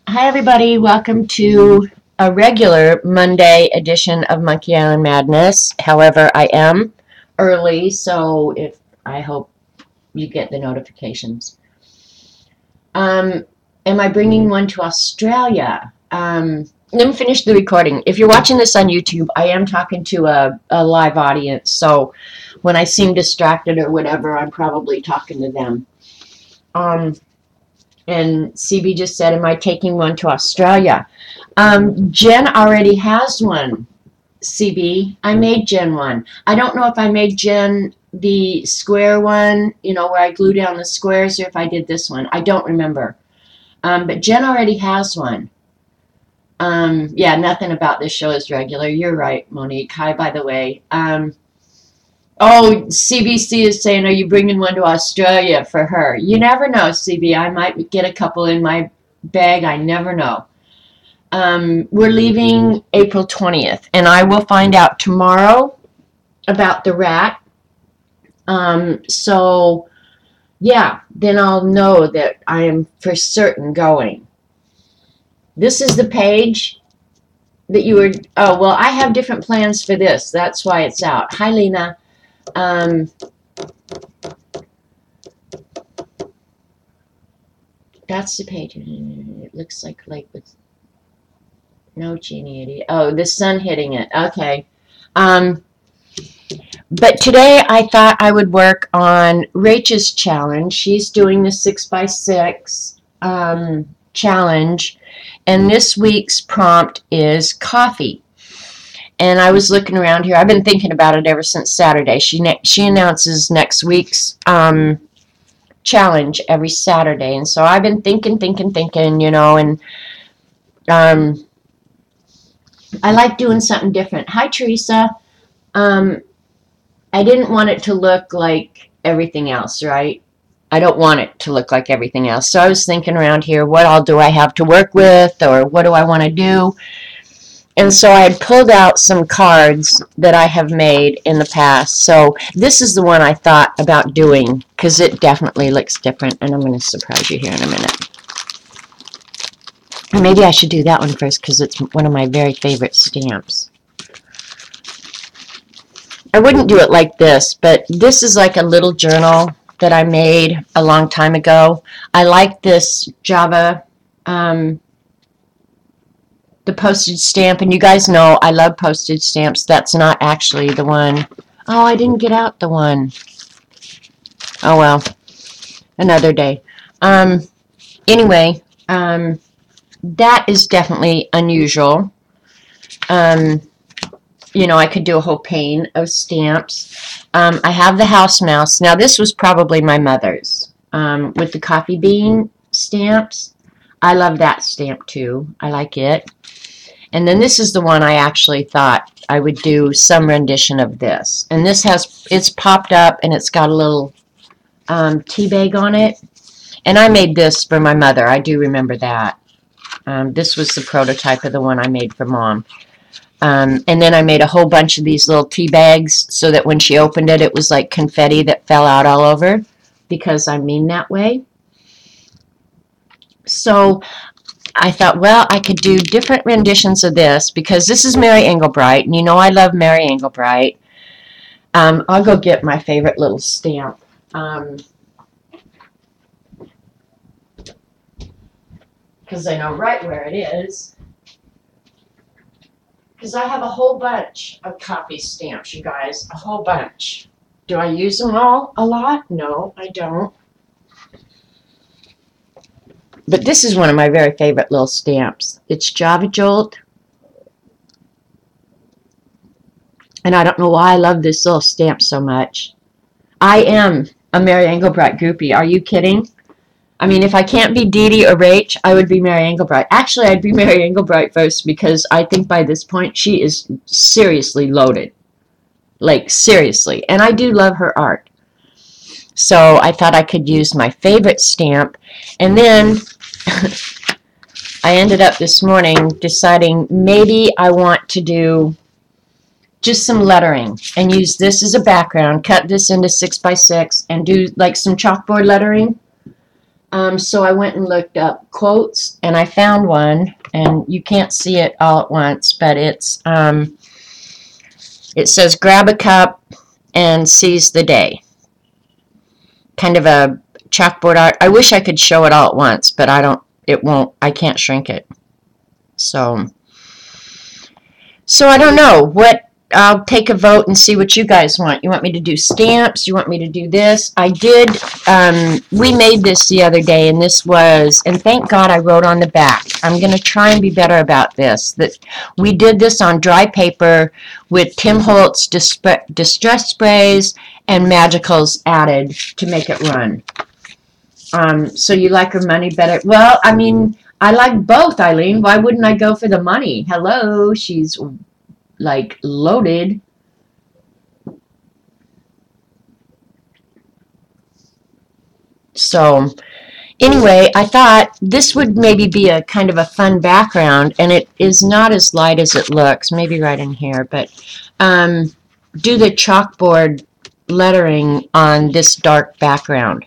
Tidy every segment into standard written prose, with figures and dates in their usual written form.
Hi, everybody. Welcome to a regular Monday edition of Monkey Island Madness. However, I am early, so I hope you get the notifications. Um, am I bringing one to Australia? Let me finish the recording. If you're watching this on YouTube, I am talking to a live audience, so when I seem distracted or whatever, I'm probably talking to them. And CB just said, am I taking one to Australia? Jen already has one, CB. I made Jen one. I don't know if I made Jen the square one, where I glue down the squares, or if I did this one. I don't remember. But Jen already has one. Yeah, nothing about this show is regular. You're right, Monique. Hi, by the way. Oh, CBC is saying, are you bringing one to Australia for her? You never know, CB. I might get a couple in my bag. I never know. We're leaving April 20th, and I will find out tomorrow about the rat. So, yeah, then I'll know that I am for certain going. This is the page that you were, oh, well, I have different plans for this. That's why it's out. Hi, Lena. That's the page. It looks like with no genie. Oh, the sun hitting it. Okay. But today I thought I would work on Rach's challenge. She's doing the 6x6 challenge, and this week's prompt is coffee. And I was looking around here. I've been thinking about it ever since Saturday. She announces next week's challenge every Saturday, and so I've been thinking, and I like doing something different. Hi, Teresa. I didn't want it to look like everything else, right? I don't want it to look like everything else. So I was thinking around here, what all do I have to work with, or what do I want to do? And so I had pulled out some cards that I have made in the past. So this is the one I thought about doing, because it definitely looks different. And I'm going to surprise you here in a minute. Or maybe I should do that one first, because it's one of my very favorite stamps. I wouldn't do it like this, but this is like a little journal that I made a long time ago. I like this Java, the postage stamp, and you guys know I love postage stamps. That's not actually the one. Oh, I didn't get out the one. Oh, well, another day. Anyway, that is definitely unusual. I could do a whole pane of stamps. I have the house mouse. Now, this was probably my mother's with the coffee bean stamps. I love that stamp, too. I like it. And then this is the one I actually thought I would do some rendition of this. And this it's popped up, and it's got a little tea bag on it. And I made this for my mother. I do remember that. This was the prototype of the one I made for Mom. And then I made a whole bunch of these little tea bags so that when she opened it, it was like confetti that fell out all over, because I mean that way. So I thought, well, I could do different renditions of this, because this is Mary Engelbright, and you know I love Mary Engelbright. I'll go get my favorite little stamp. Because I know right where it is. Because I have a whole bunch of coffee stamps, you guys. A whole bunch. Do I use them all a lot? No, I don't. But this is one of my very favorite little stamps. It's Java Jolt. And I don't know why I love this little stamp so much. I am a Mary Engelbright groupie. Are you kidding? I mean, if I can't be Dee Dee or Rach, I would be Mary Engelbright. Actually, I'd be Mary Engelbright first, because I think by this point she is seriously loaded. Like, seriously. And I do love her art. So I thought I could use my favorite stamp. And then I ended up this morning deciding maybe I want to do just some lettering and use this as a background, cut this into 6x6, and do like some chalkboard lettering. So I went and looked up quotes, and I found one, and you can't see it all at once, but it says, grab a cup and seize the day. Kind of a chalkboard art. I wish I could show it all at once, but I can't shrink it. So I don't know what. I'll take a vote and see what you guys want. You want me to do stamps? You want me to do this? I did, we made this the other day, and and thank God I wrote on the back. I'm going to try and be better about this. That we did this on dry paper with Tim Holtz distress sprays and magicals added to make it run. So you like her money better? Well, I mean, I like both, Eileen. Why wouldn't I go for the money? Hello, she's like loaded. So anyway, I thought this would maybe be a kind of a fun background, and it is not as light as it looks, maybe right in here, but do the chalkboard lettering on this dark background.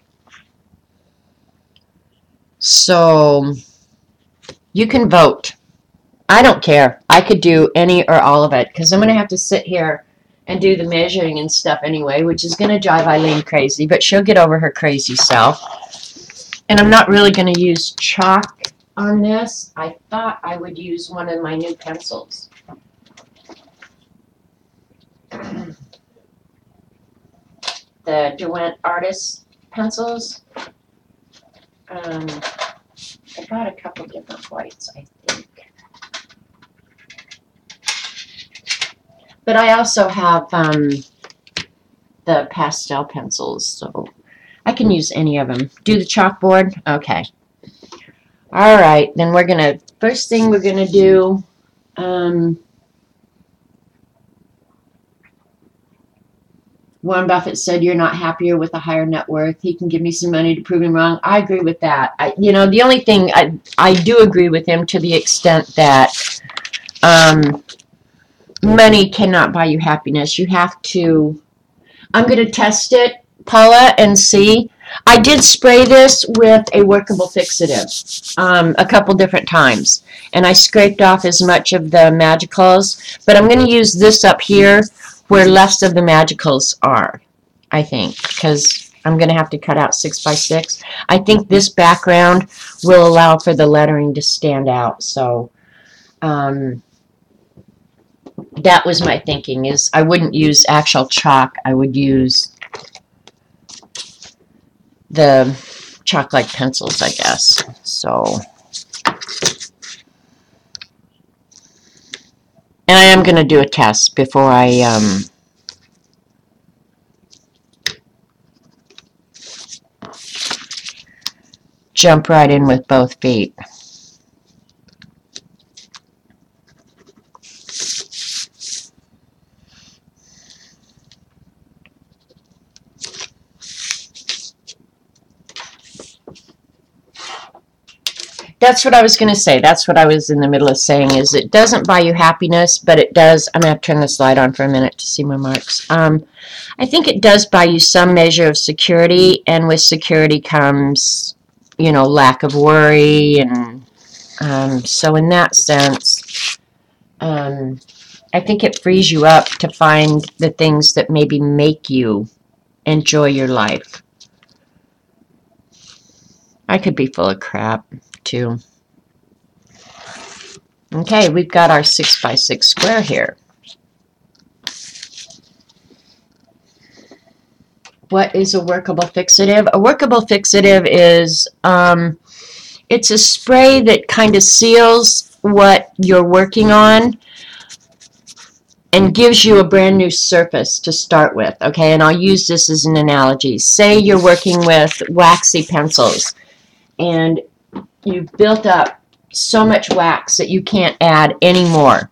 So you can vote. I don't care. I could do any or all of it, because I'm going to have to sit here and do the measuring and stuff anyway, which is going to drive Eileen crazy, but she'll get over her crazy self. And I'm not really going to use chalk on this. I thought I would use one of my new pencils. The Derwent Artist pencils. I got a couple different whites, I think. But I also have the pastel pencils, so I can use any of them. Do the chalkboard? Okay. All right, then first thing we're going to do, Warren Buffett said, you're not happier with a higher net worth. He can give me some money to prove him wrong. I agree with that. The only thing, I do agree with him to the extent that money cannot buy you happiness. You have to, I'm going to test it, Paula, and see. I did spray this with a workable fixative a couple different times, and I scraped off as much of the magicals, but I'm going to use this up here where less of the magicals are, I think, because I'm going to have to cut out 6 by 6. I think this background will allow for the lettering to stand out, so that was my thinking, is I wouldn't use actual chalk. I would use the chalk-like pencils, I guess. So, and I am going to do a test before I jump right in with both feet. That's what I was going to say. That's what I was in the middle of saying, is it doesn't buy you happiness, but it does. I'm going to turn this light on for a minute to see my marks. I think it does buy you some measure of security, and with security comes, lack of worry. And so in that sense, I think it frees you up to find the things that maybe make you enjoy your life. I could be full of crap, too. Okay, we've got our 6 by 6 square here. What is a workable fixative? A workable fixative is, it's a spray that kind of seals what you're working on and gives you a brand new surface to start with, okay? And I'll use this as an analogy. Say you're working with waxy pencils, and you've built up so much wax that you can't add any more.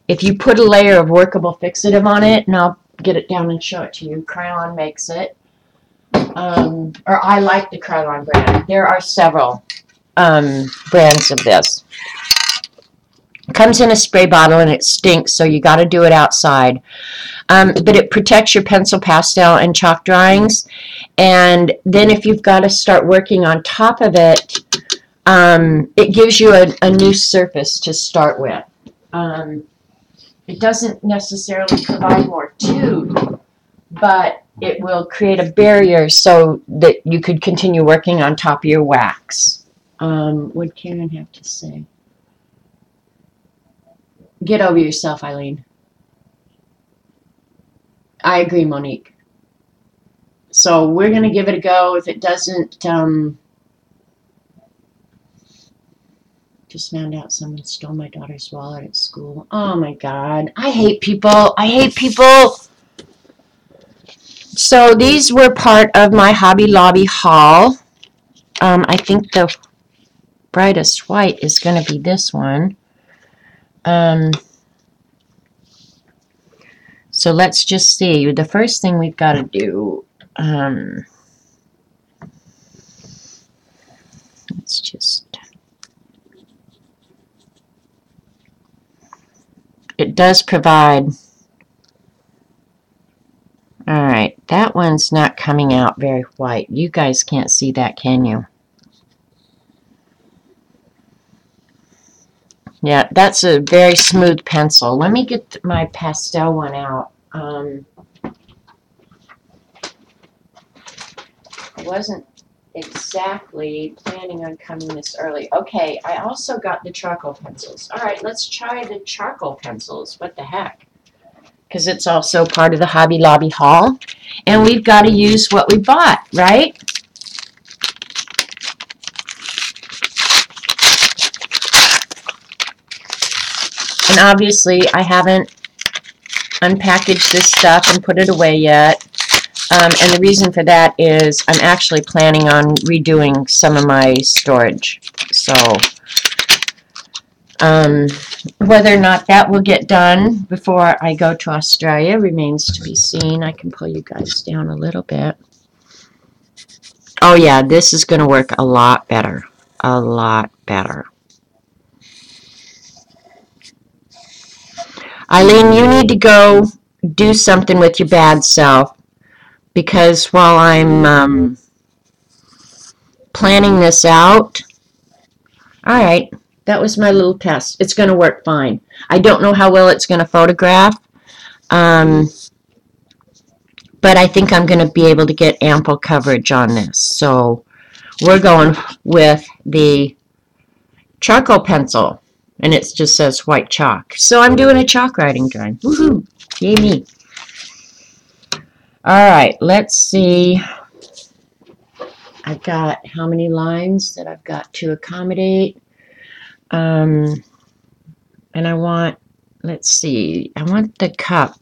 If you put a layer of workable fixative on it, and I'll get it down and show it to you. Krylon makes it. Or I like the Krylon brand. There are several brands of this. It comes in a spray bottle and it stinks, so you got to do it outside. But it protects your pencil, pastel, and chalk drawings. And then if you've got to start working on top of it, it gives you a new surface to start with. It doesn't necessarily provide more tube, but it will create a barrier so that you could continue working on top of your wax. What would Karen have to say? Get over yourself, Eileen. I agree, Monique. So we're going to give it a go. If it doesn't, just found out someone stole my daughter's wallet at school. Oh my God. I hate people. I hate people. So these were part of my Hobby Lobby haul. I think the brightest white is going to be this one. So let's just see. The first thing we've got to do, let's just, it does provide, all right, that one's not coming out very white. You guys can't see that, can you? Yeah, that's a very smooth pencil. Let me get my pastel one out. I wasn't exactly planning on coming this early. Okay, I also got the charcoal pencils. All right, let's try the charcoal pencils. What the heck? Because it's also part of the Hobby Lobby haul. And we've got to use what we bought, right? And obviously, I haven't unpackaged this stuff and put it away yet. And the reason for that is I'm actually planning on redoing some of my storage. So whether or not that will get done before I go to Australia remains to be seen. I can pull you guys down a little bit. Oh yeah, this is going to work a lot better. A lot better. Eileen, you need to go do something with your bad self, because while I'm planning this out, all right, that was my little test. It's going to work fine. I don't know how well it's going to photograph, but I think I'm going to be able to get ample coverage on this. So we're going with the charcoal pencil, and it just says white chalk. So I'm doing a chalk writing drawing. Woohoo! Yay me! All right, let's see. I've got how many lines that I've got to accommodate. And I want, let's see, I want the cup.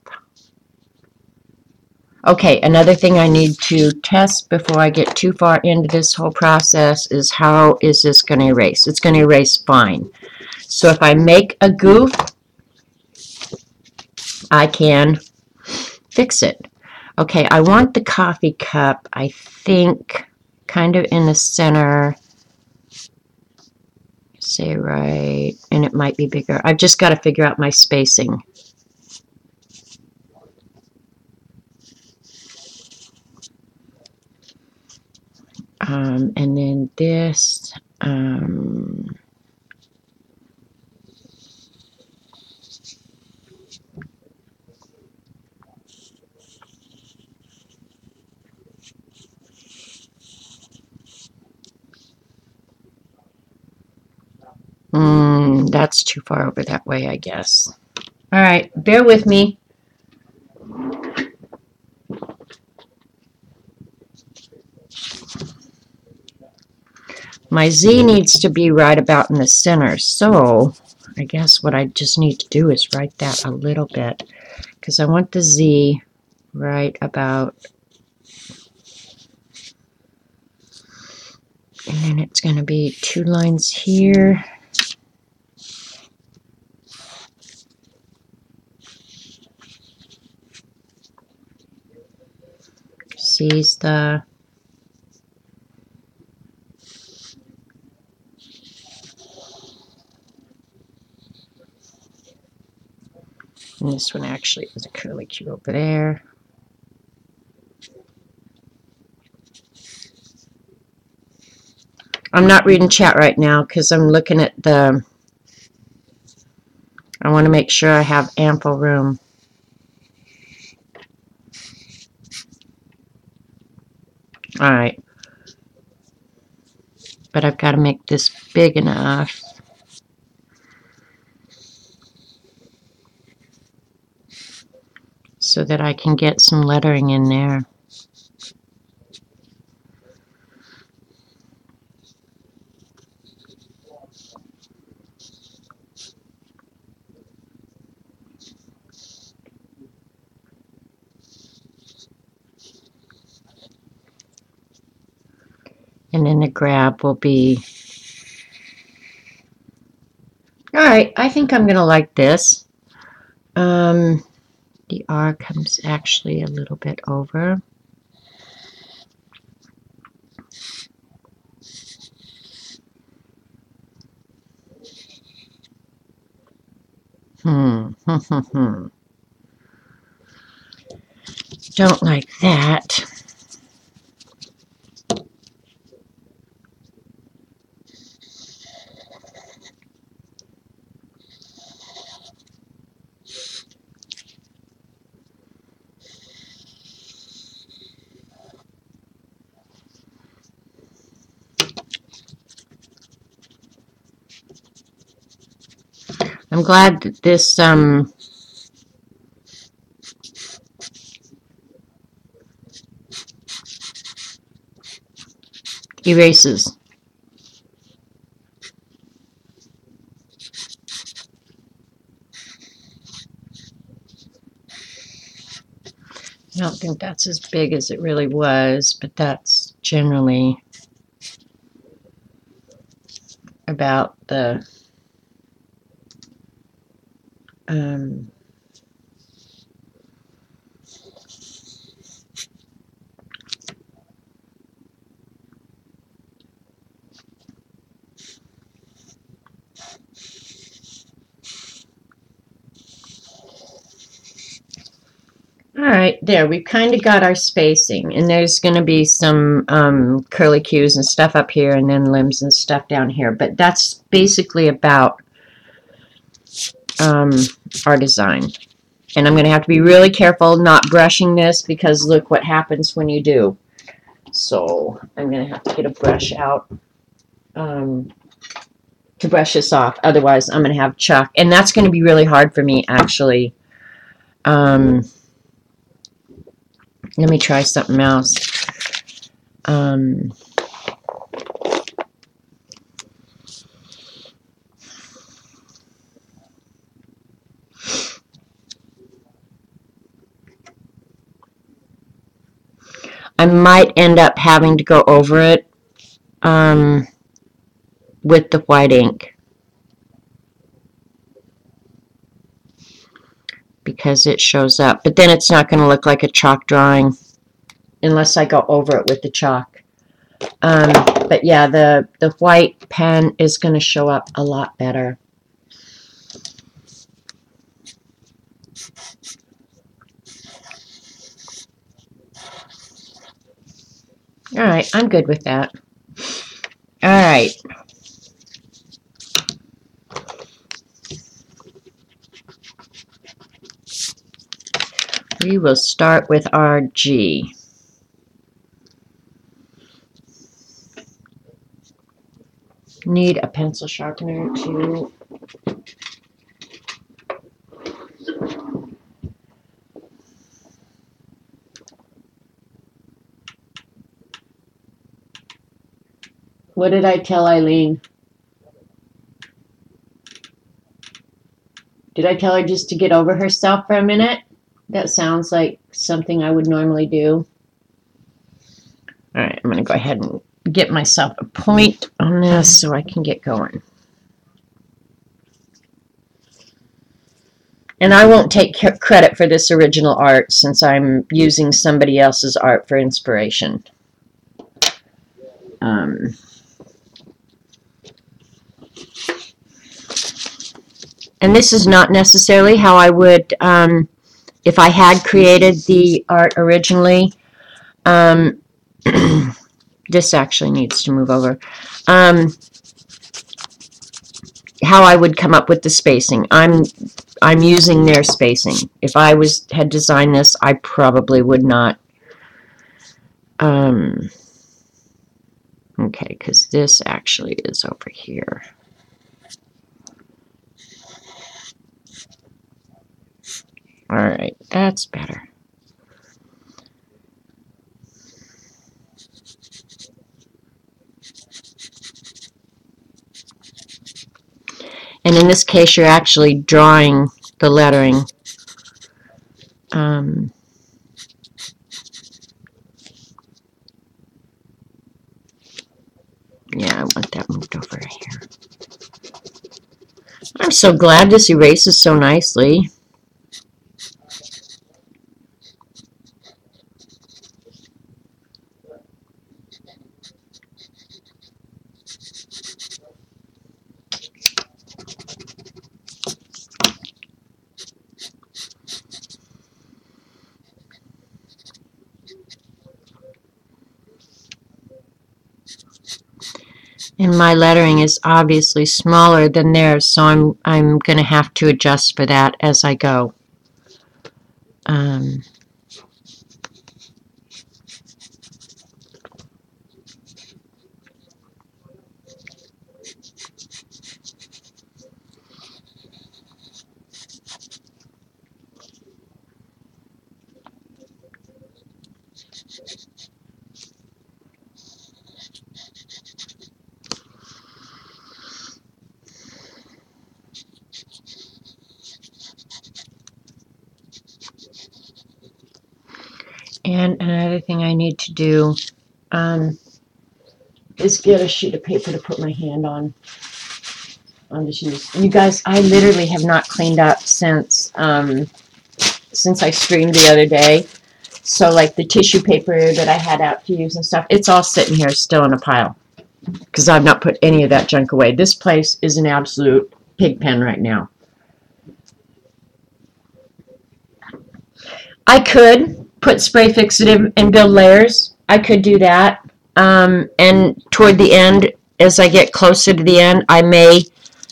Okay, another thing I need to test before I get too far into this whole process is how is this going to erase? It's going to erase fine. So if I make a goof, I can fix it. Okay, I want the coffee cup, I think, kind of in the center. Say right, and it might be bigger. I've just got to figure out my spacing. And then this, that's too far over that way, I guess. All right, bear with me. My Z needs to be right about in the center, so I guess what I just need to do is write that a little bit, because I want the Z right about, and then it's going to be 2 lines here. C's the And this one actually is a curly Q over there. I'm not reading chat right now because I'm looking at the, I want to make sure I have ample room. All right. But I've got to make this big enough so that I can get some lettering in there. And then the grab will be, all right, I think I'm going to like this. The R comes actually a little bit over. Don't like that. I'm glad that this erases. I don't think that's as big as it really was, but that's generally about the all right, there, we've kind of got our spacing, and there's going to be some curly cues and stuff up here, and then limbs and stuff down here, but that's basically about our design. And I'm going to have to be really careful not brushing this, because look what happens when you do. So I'm going to have to get a brush out to brush this off, otherwise I'm going to have chalk, and that's going to be really hard for me, actually. Let me try something else. I might end up having to go over it with the white ink, because it shows up. But then it's not going to look like a chalk drawing unless I go over it with the chalk. But yeah, the white pen is going to show up a lot better. All right, I'm good with that. All right. We will start with our G. Need a pencil sharpener to What did I tell Eileen? Did I tell her just to get over herself for a minute? That sounds like something I would normally do. All right, I'm going to go ahead and get myself a point on this so I can get going. And I won't take credit for this original art, since I'm using somebody else's art for inspiration. And And this is not necessarily how I would, if I had created the art originally. This actually needs to move over. How I would come up with the spacing. I'm using their spacing. If I had designed this, I probably would not. Okay, because this actually is over here. All right, that's better. And in this case, you're actually drawing the lettering. Yeah, I want that moved over here. I'm so glad this erases so nicely. And my lettering is obviously smaller than theirs, so I'm going to have to adjust for that as I go. And another thing I need to do is get a sheet of paper to put my hand on the shoes. You guys, I literally have not cleaned up since I streamed the other day. So like the tissue paper that I had out to use and stuff, it's all sitting here still in a pile because I've not put any of that junk away. This place is an absolute pig pen right now. I could put spray fixative and build layers. I could do that. And toward the end, as I get closer to the end, I may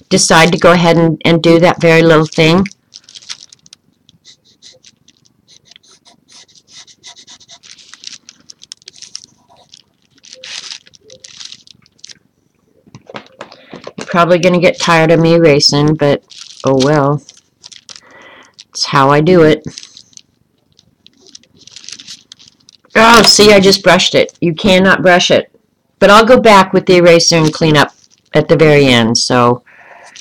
decide to go ahead and do that very little thing. You're probably going to get tired of me erasing, but oh well. It's how I do it. Oh, see, I just brushed it. You cannot brush it. But I'll go back with the eraser and clean up at the very end, so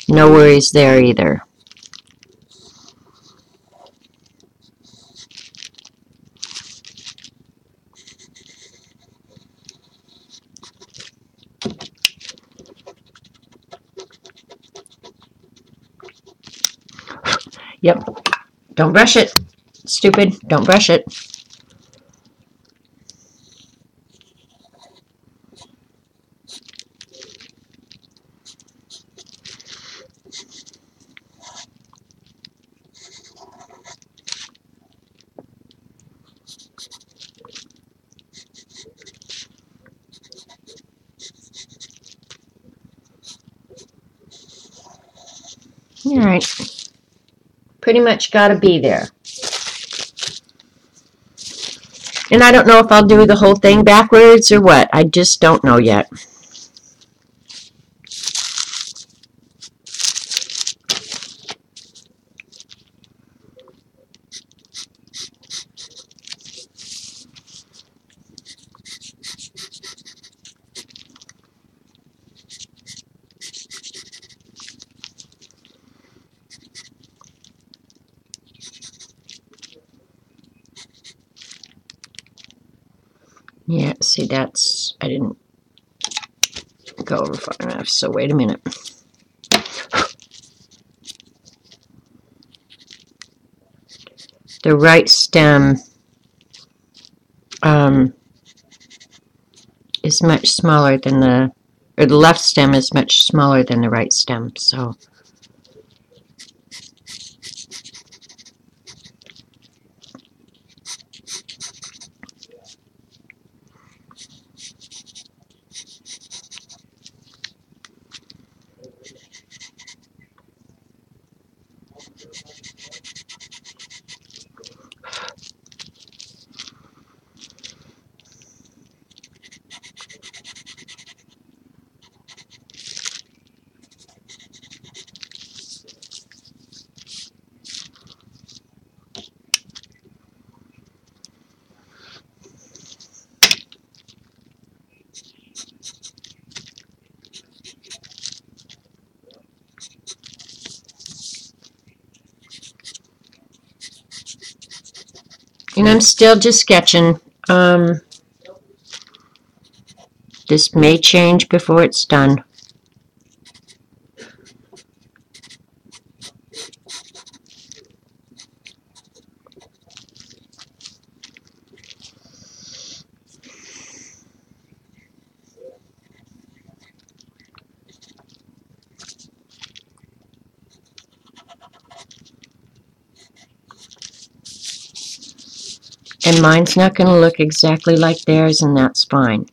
no worries there either. Yep. Don't brush it. Stupid. Don't brush it. All right. Pretty much got to be there. And I don't know if I'll do the whole thing backwards or what. I just don't know yet. Yeah, see, I didn't go over far enough, so wait a minute. The right stem is much smaller than the left stem is much smaller than the right stem, so And I'm still just sketching. This may change before it's done. And mine's not going to look exactly like theirs, and that's fine.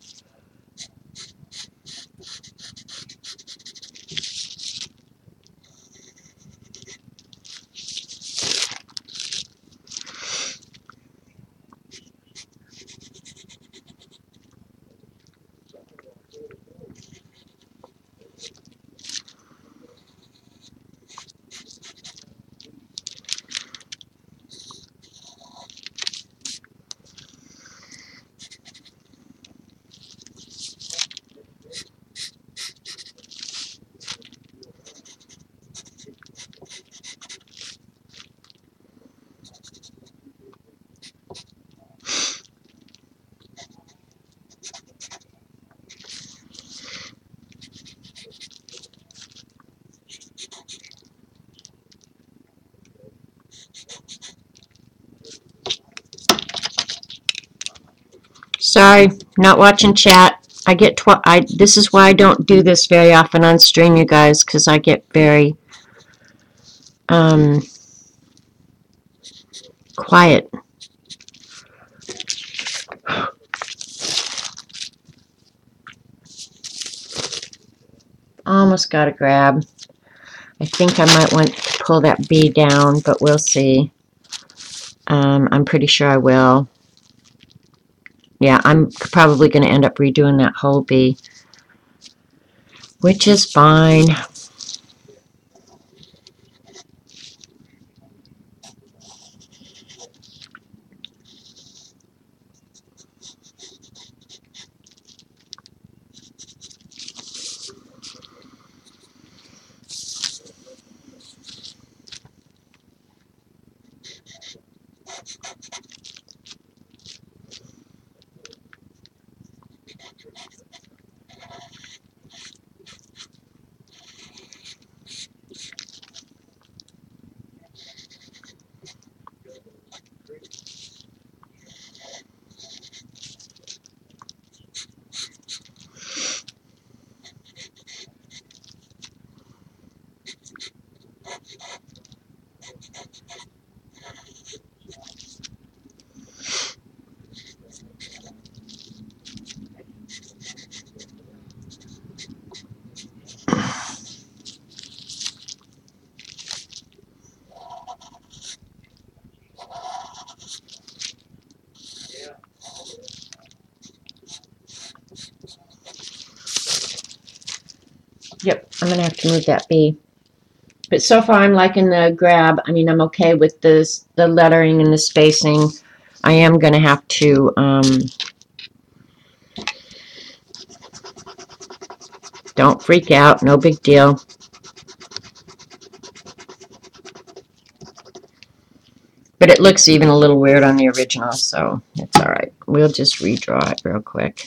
Sorry, not watching chat. I get this is why I don't do this very often on stream, you guys, because I get very quiet. Almost got a grab. I think I might want to pull that B down, but we'll see. I'm pretty sure I will. Yeah, I'm probably going to end up redoing that whole B, which is fine. Yep, I'm going to have to move that B. But so far I'm liking the grab. I mean, I'm okay with the lettering and the spacing. I am going to have to don't freak out, no big deal. But it looks even a little weird on the original, so it's all right. We'll just redraw it real quick.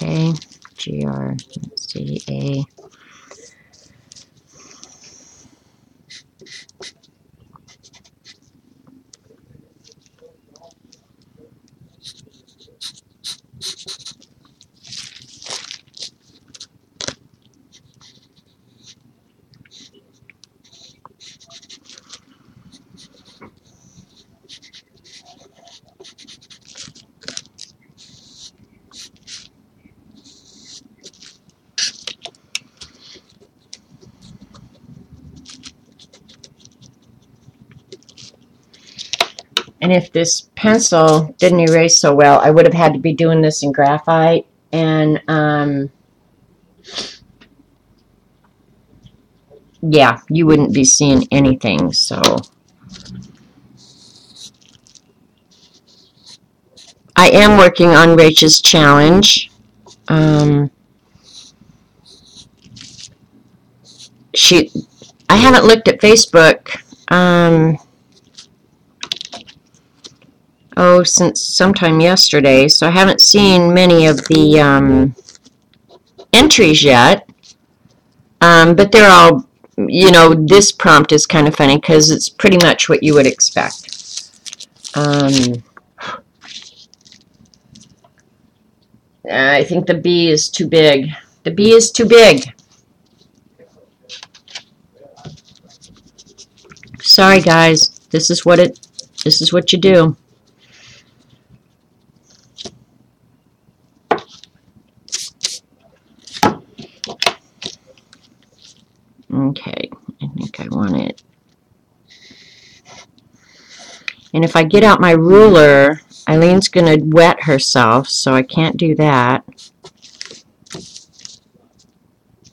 Okay, GRCA. And if this pencil didn't erase so well, I would have had to be doing this in graphite. And yeah, you wouldn't be seeing anything. So I am working on Rach's challenge. I haven't looked at Facebook. Since sometime yesterday, so I haven't seen many of the entries yet. But they're all, this prompt is kind of funny because it's pretty much what you would expect. I think the B is too big. The B is too big. Sorry, guys. This is what you do. Okay, I think I want it. And if I get out my ruler, Eileen's going to wet herself, so I can't do that.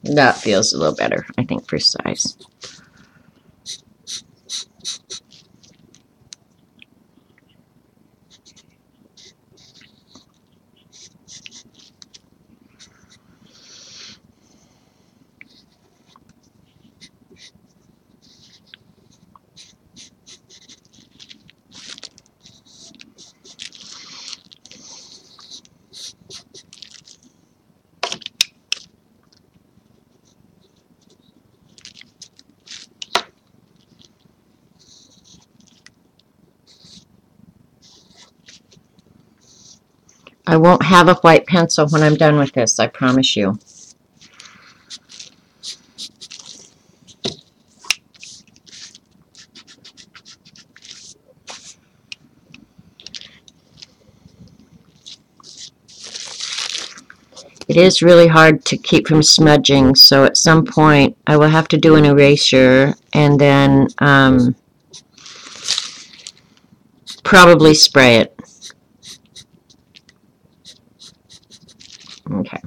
That feels a little better, I think, for size. I won't have a white pencil when I'm done with this, I promise you. It is really hard to keep from smudging, so at some point I will have to do an erasure and then probably spray it. Okay.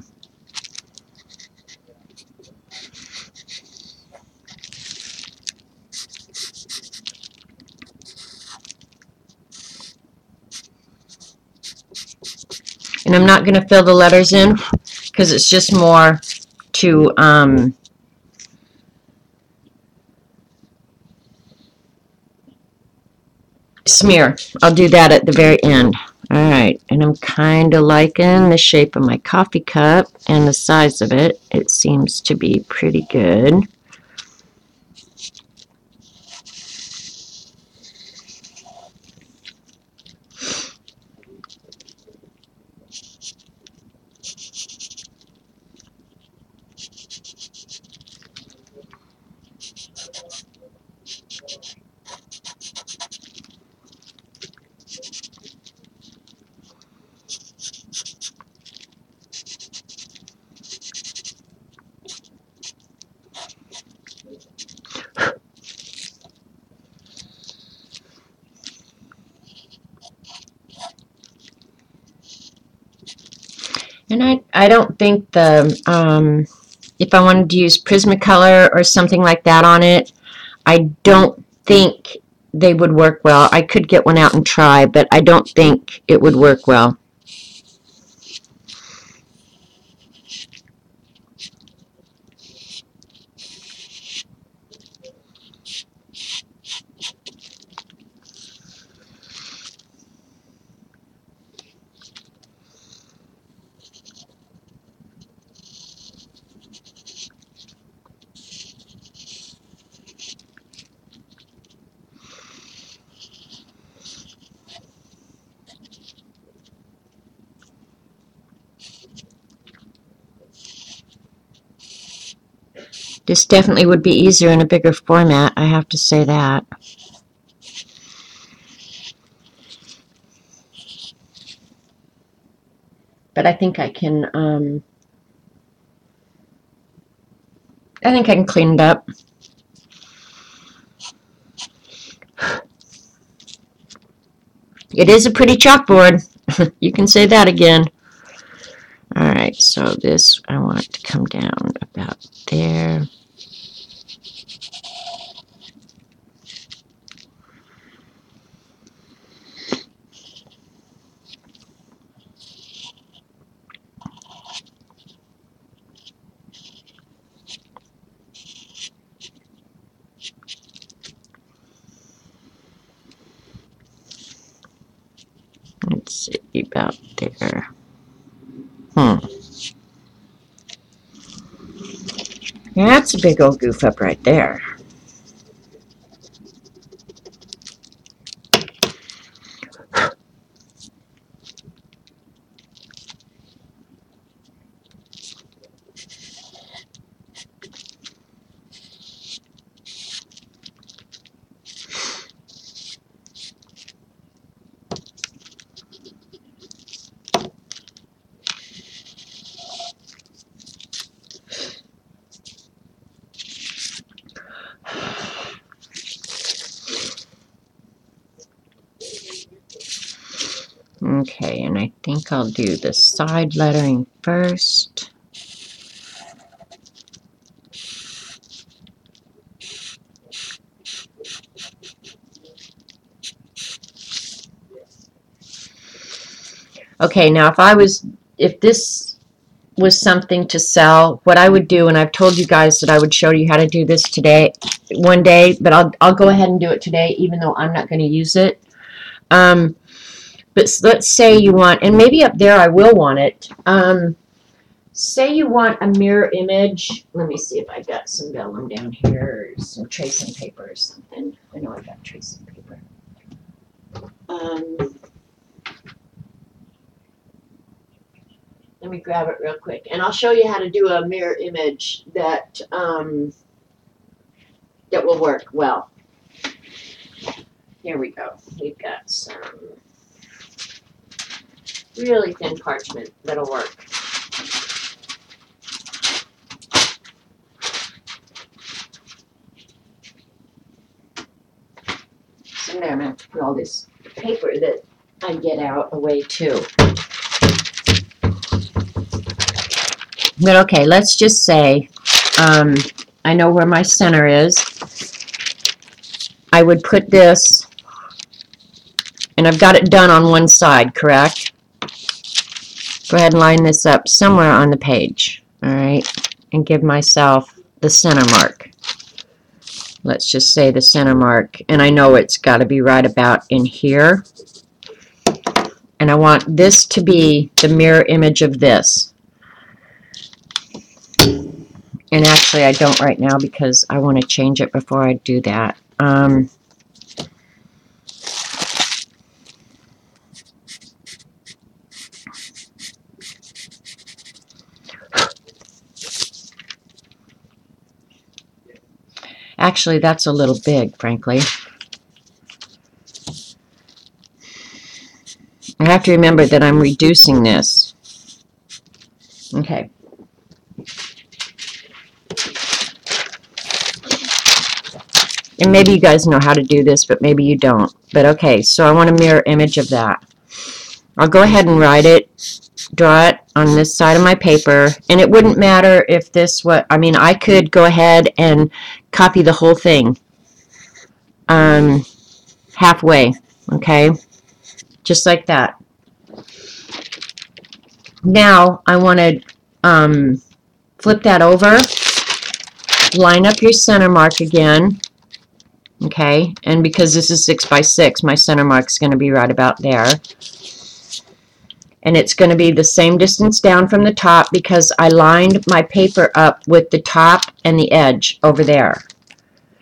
And I'm not going to fill the letters in because it's just more to smear. I'll do that at the very end. Alright, and I'm kind of liking the shape of my coffee cup and the size of it. It seems to be pretty good. And I don't think if I wanted to use Prismacolor or something like that on it, I don't think they would work well. I could get one out and try, but I don't think it would work well. This definitely would be easier in a bigger format, I have to say that. But I think I can clean it up. It is a pretty chalkboard. You can say that again. Alright, so this, I want it to come down about there. about there. Yeah, that's a big old goof up right there. Okay, and I think I'll do the side lettering first. Okay, now if this was something to sell, what I would do, and I've told you guys that I would show you how to do this today, one day, but I'll go ahead and do it today, even though I'm not going to use it. But let's say you want, and maybe up there I will want it. Say you want a mirror image. Let me see if I've got some vellum down here, or some tracing paper or something. I know I've got tracing paper. Let me grab it real quick, and I'll show you how to do a mirror image that that will work well. Here we go. We've got some really thin parchment that'll work. So there, I'm going to put all this paper that I get out away too. But okay, let's just say I know where my center is. I would put this, and I've got it done on one side, correct? Go ahead and line this up somewhere on the page, all right, and give myself the center mark. Let's just say the center mark, and I know it's got to be right about in here. And I want this to be the mirror image of this. And actually, I don't right now because I want to change it before I do that. Actually, that's a little big, frankly. I have to remember that I'm reducing this. Okay. And maybe you guys know how to do this, but maybe you don't. But okay, so I want a mirror image of that. I'll go ahead and write it, draw it on this side of my paper, and it wouldn't matter if this was, I mean, I could go ahead and copy the whole thing halfway, okay? Just like that. Now, I want to flip that over, line up your center mark again, okay? And because this is 6 by 6, my center mark is going to be right about there. And it's going to be the same distance down from the top because I lined my paper up with the top and the edge over there.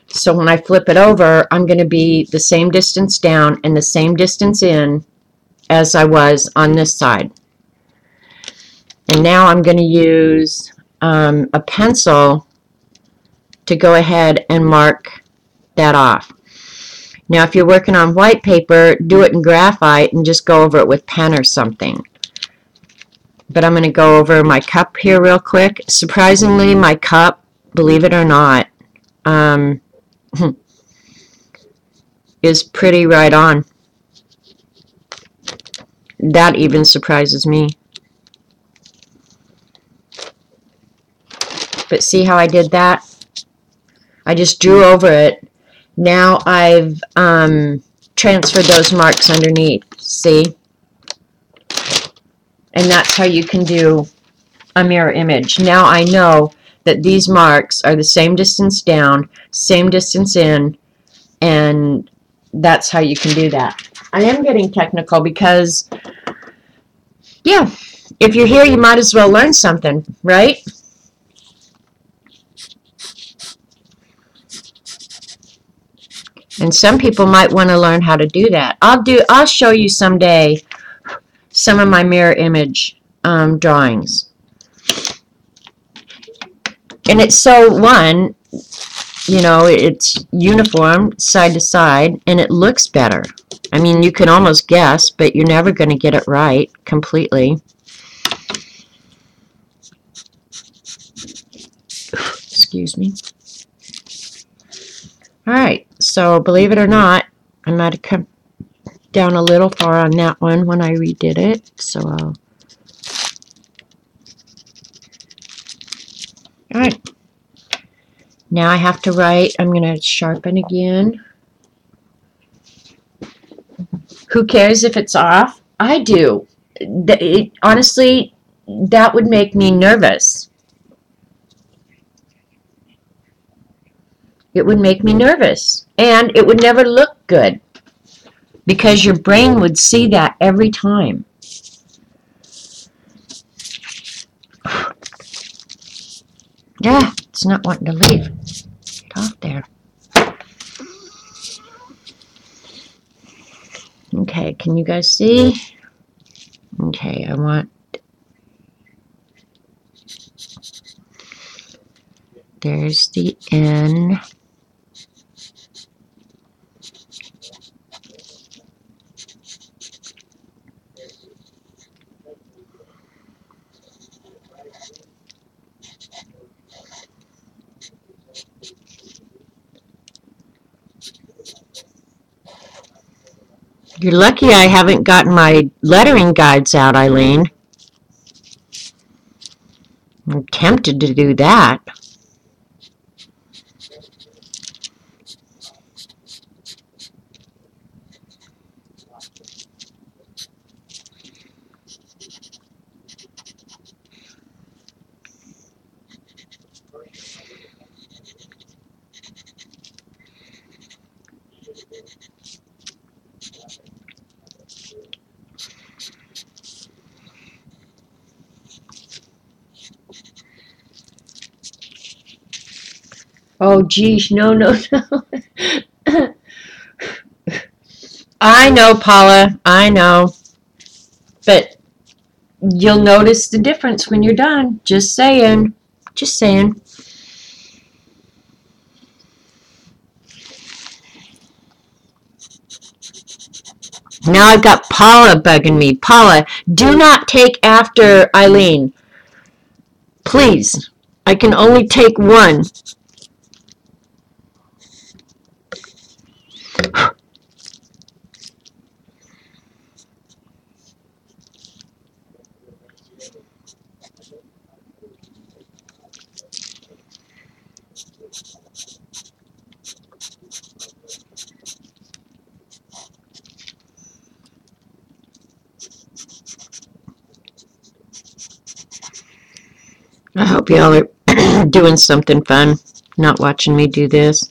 So when I flip it over, I'm going to be the same distance down and the same distance in as I was on this side. And now I'm going to use a pencil to go ahead and mark that off. Now if you're working on white paper, do it in graphite and just go over it with pen or something. But I'm going to go over my cup here real quick. Surprisingly, my cup, believe it or not, is pretty right on. That even surprises me. But see how I did that? I just drew over it. Now I've transferred those marks underneath. See? And that's how you can do a mirror image. Now I know that these marks are the same distance down, same distance in, and that's how you can do that. I am getting technical because Yeah, if you're here, you might as well learn something, right? And some people might want to learn how to do that. I'll show you someday some of my mirror image drawings. And it's so, one, you know, it's uniform side to side, and it looks better. I mean, you can almost guess, but you're never going to get it right completely. Excuse me. All right, so believe it or not, I might have come down a little far on that one when I redid it. So all right. Now I have to write. I'm going to sharpen again. Who cares if it's off? I do. Honestly, that would make me nervous. It would make me nervous. And it would never look good because your brain would see that every time. Yeah, it's not wanting to leave. Get off there. Okay, can you guys see? Okay, I want... There's the N. You're lucky I haven't gotten my lettering guides out, Eileen. I'm tempted to do that. Oh, geez, no, no, no. I know, Paula, I know. But you'll notice the difference when you're done. Just saying. Just saying. Now I've got Paula bugging me. Paula, do not take after Eileen. Please. I can only take one. I hope y'all are doing something fun, not watching me do this.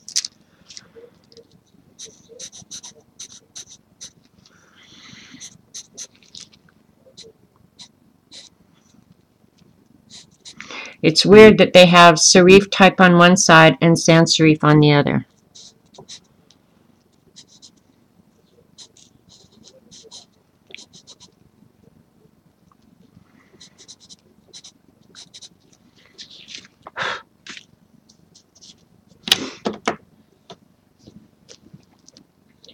It's weird that they have serif type on one side and sans serif on the other.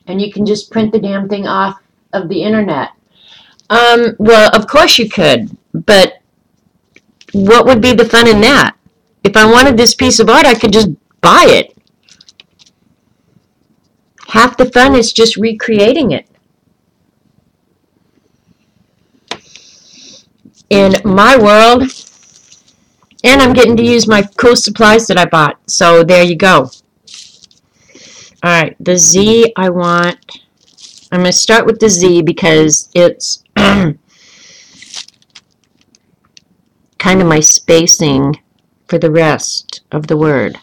And you can just print the damn thing off of the internet. Well, of course you could, but what would be the fun in that? If I wanted this piece of art, I could just buy it. Half the fun is just recreating it. In my world, and I'm getting to use my cool supplies that I bought. So there you go. All right, the Z I want. I'm going to start with the Z because it's kind of my spacing for the rest of the word.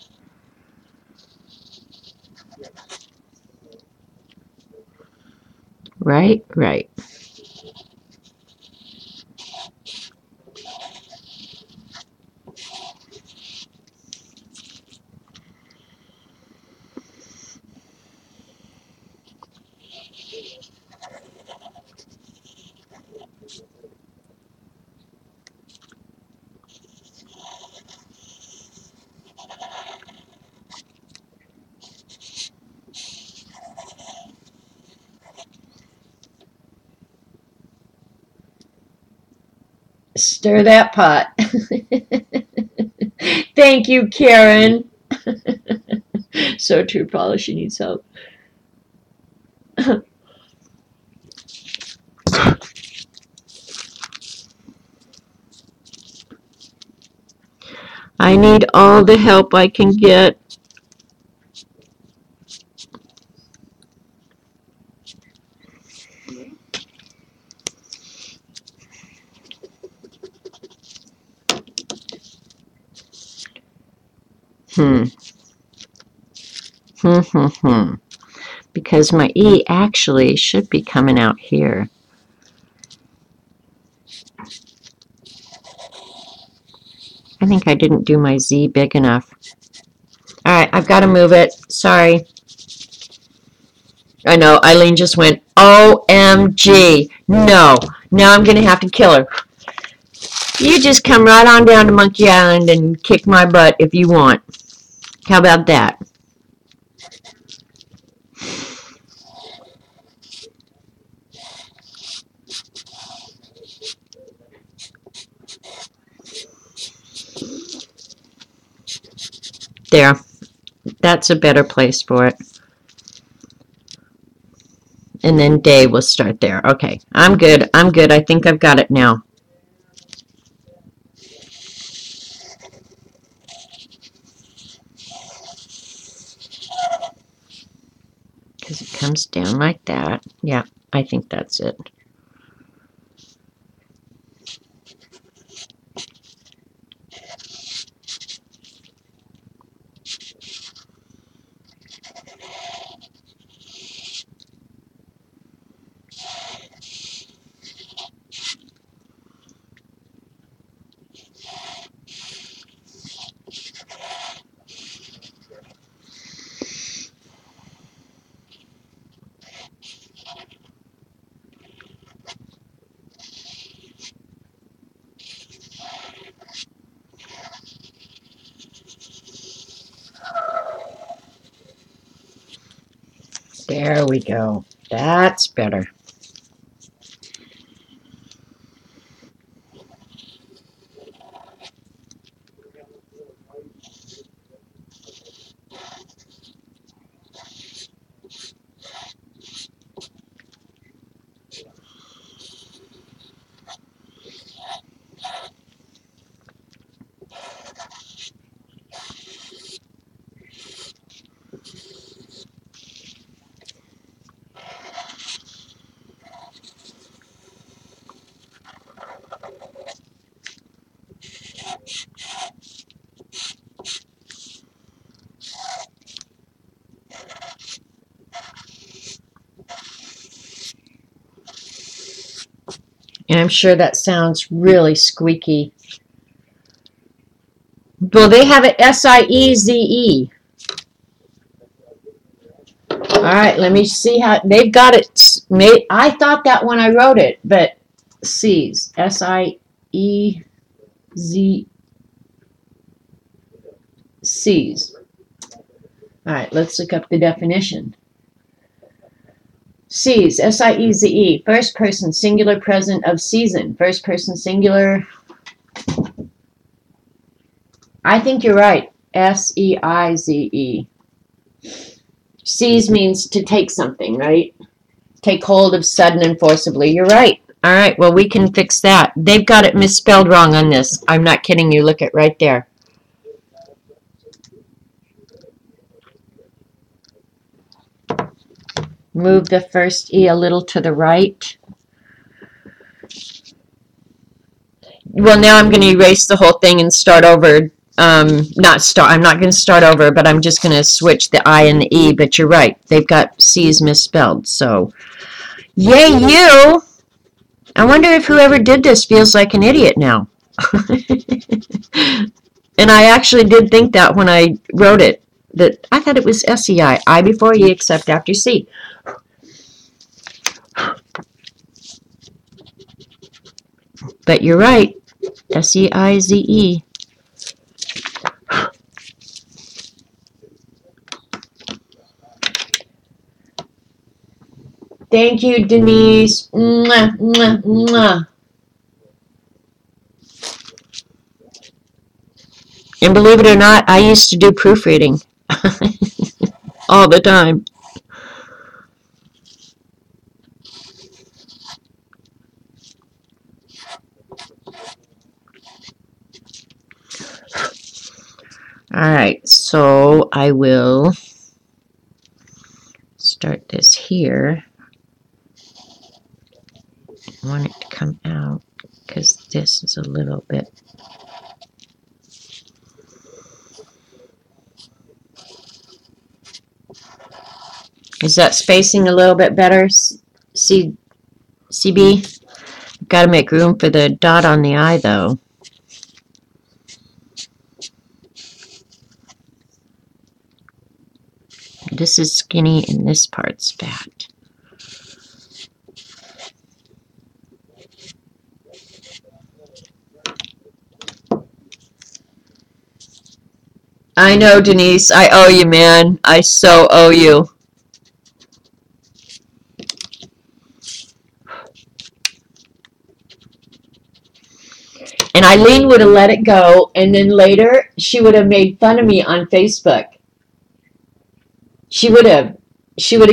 Right, right. Stir that pot. Thank you, Karen. So true, Paula. She needs help. I need all the help I can get. Hmm. Because my E actually should be coming out here. I think I didn't do my Z big enough. All right, I've got to move it. Sorry. I know, Eileen just went, OMG. No. Now I'm going to have to kill her. You just come right on down to Monkey Island and kick my butt if you want. How about that? There. That's a better place for it. And then day will start there. Okay, I'm good. I'm good. I think I've got it now. Because it comes down like that. Yeah, I think that's it. There we go. That's better. And I'm sure that sounds really squeaky. Well, they have it S-I-E-Z-E. All right, let me see how they've got it made. I thought that when I wrote it, but C's. S-I-E-Z C's. All right, let's look up the definition. C's, S-I-E-Z-E, first person singular present of season. First person singular. I think you're right. S-E-I-Z-E. Seize means to take something, right? Take hold of sudden and forcibly. You're right. All right, well, we can fix that. They've got it misspelled wrong on this. I'm not kidding you. Look at right there. Move the first E a little to the right. Well, now I'm going to erase the whole thing and start over. I'm not going to start over, but I'm just going to switch the I and the E. But you're right. They've got C's misspelled. So, yay you! I wonder if whoever did this feels like an idiot now. And I actually did think that when I wrote it. That I thought it was S-E-I. I before E except after C. But you're right. Seize. Thank you, Denise. Mwah, mwah, mwah. And believe it or not, I used to do proofreading all the time. All right, so I will start this here. I want it to come out because this is a little bit. Is that spacing a little bit better, CB? Got to make room for the dot on the I, though. This is skinny and this part's fat. I know, Denise. I owe you, man. I so owe you. And Eileen would have let it go, and then later she would have made fun of me on Facebook. She would have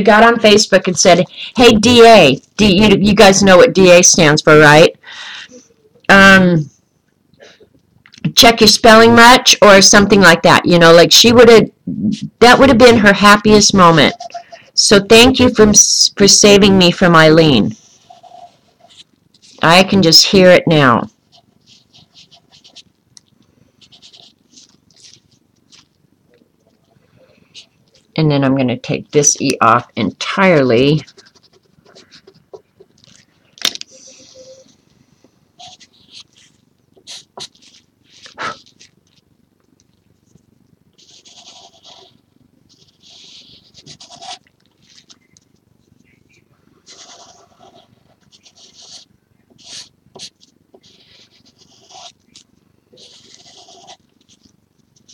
got on Facebook and said, "Hey, DA, you guys know what DA stands for, right? Check your spelling much," or something like that. You know, like that would have been her happiest moment. So thank you for saving me from Eileen. I can just hear it now. And then I'm going to take this E off entirely.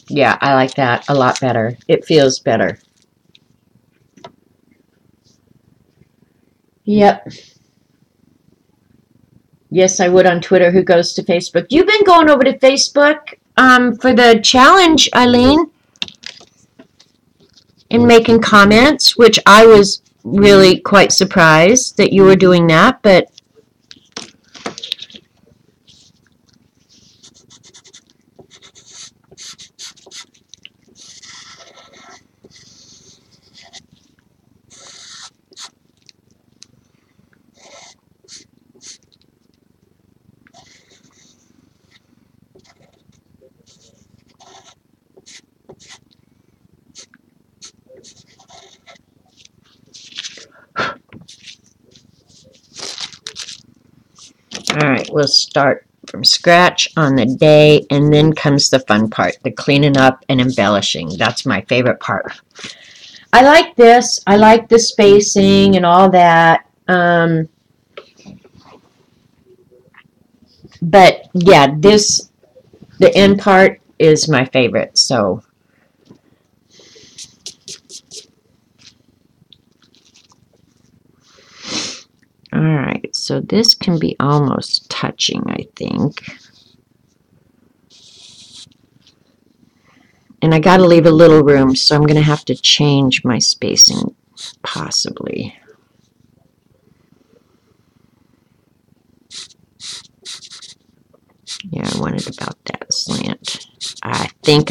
Yeah, I like that a lot better. It feels better. Yep. Yes, I would on Twitter. Who goes to Facebook? You've been going over to Facebook for the challenge, Eileen, and making comments, which I was really quite surprised that you were doing that, but all right, we'll start from scratch on the day, and then comes the fun part, the cleaning up and embellishing. That's my favorite part. I like this. I like the spacing and all that. But yeah, the end part is my favorite. So all right, so this can be almost touching, I think. And I got to leave a little room, so I'm going to have to change my spacing, possibly. Yeah, I wanted about that slant. I think.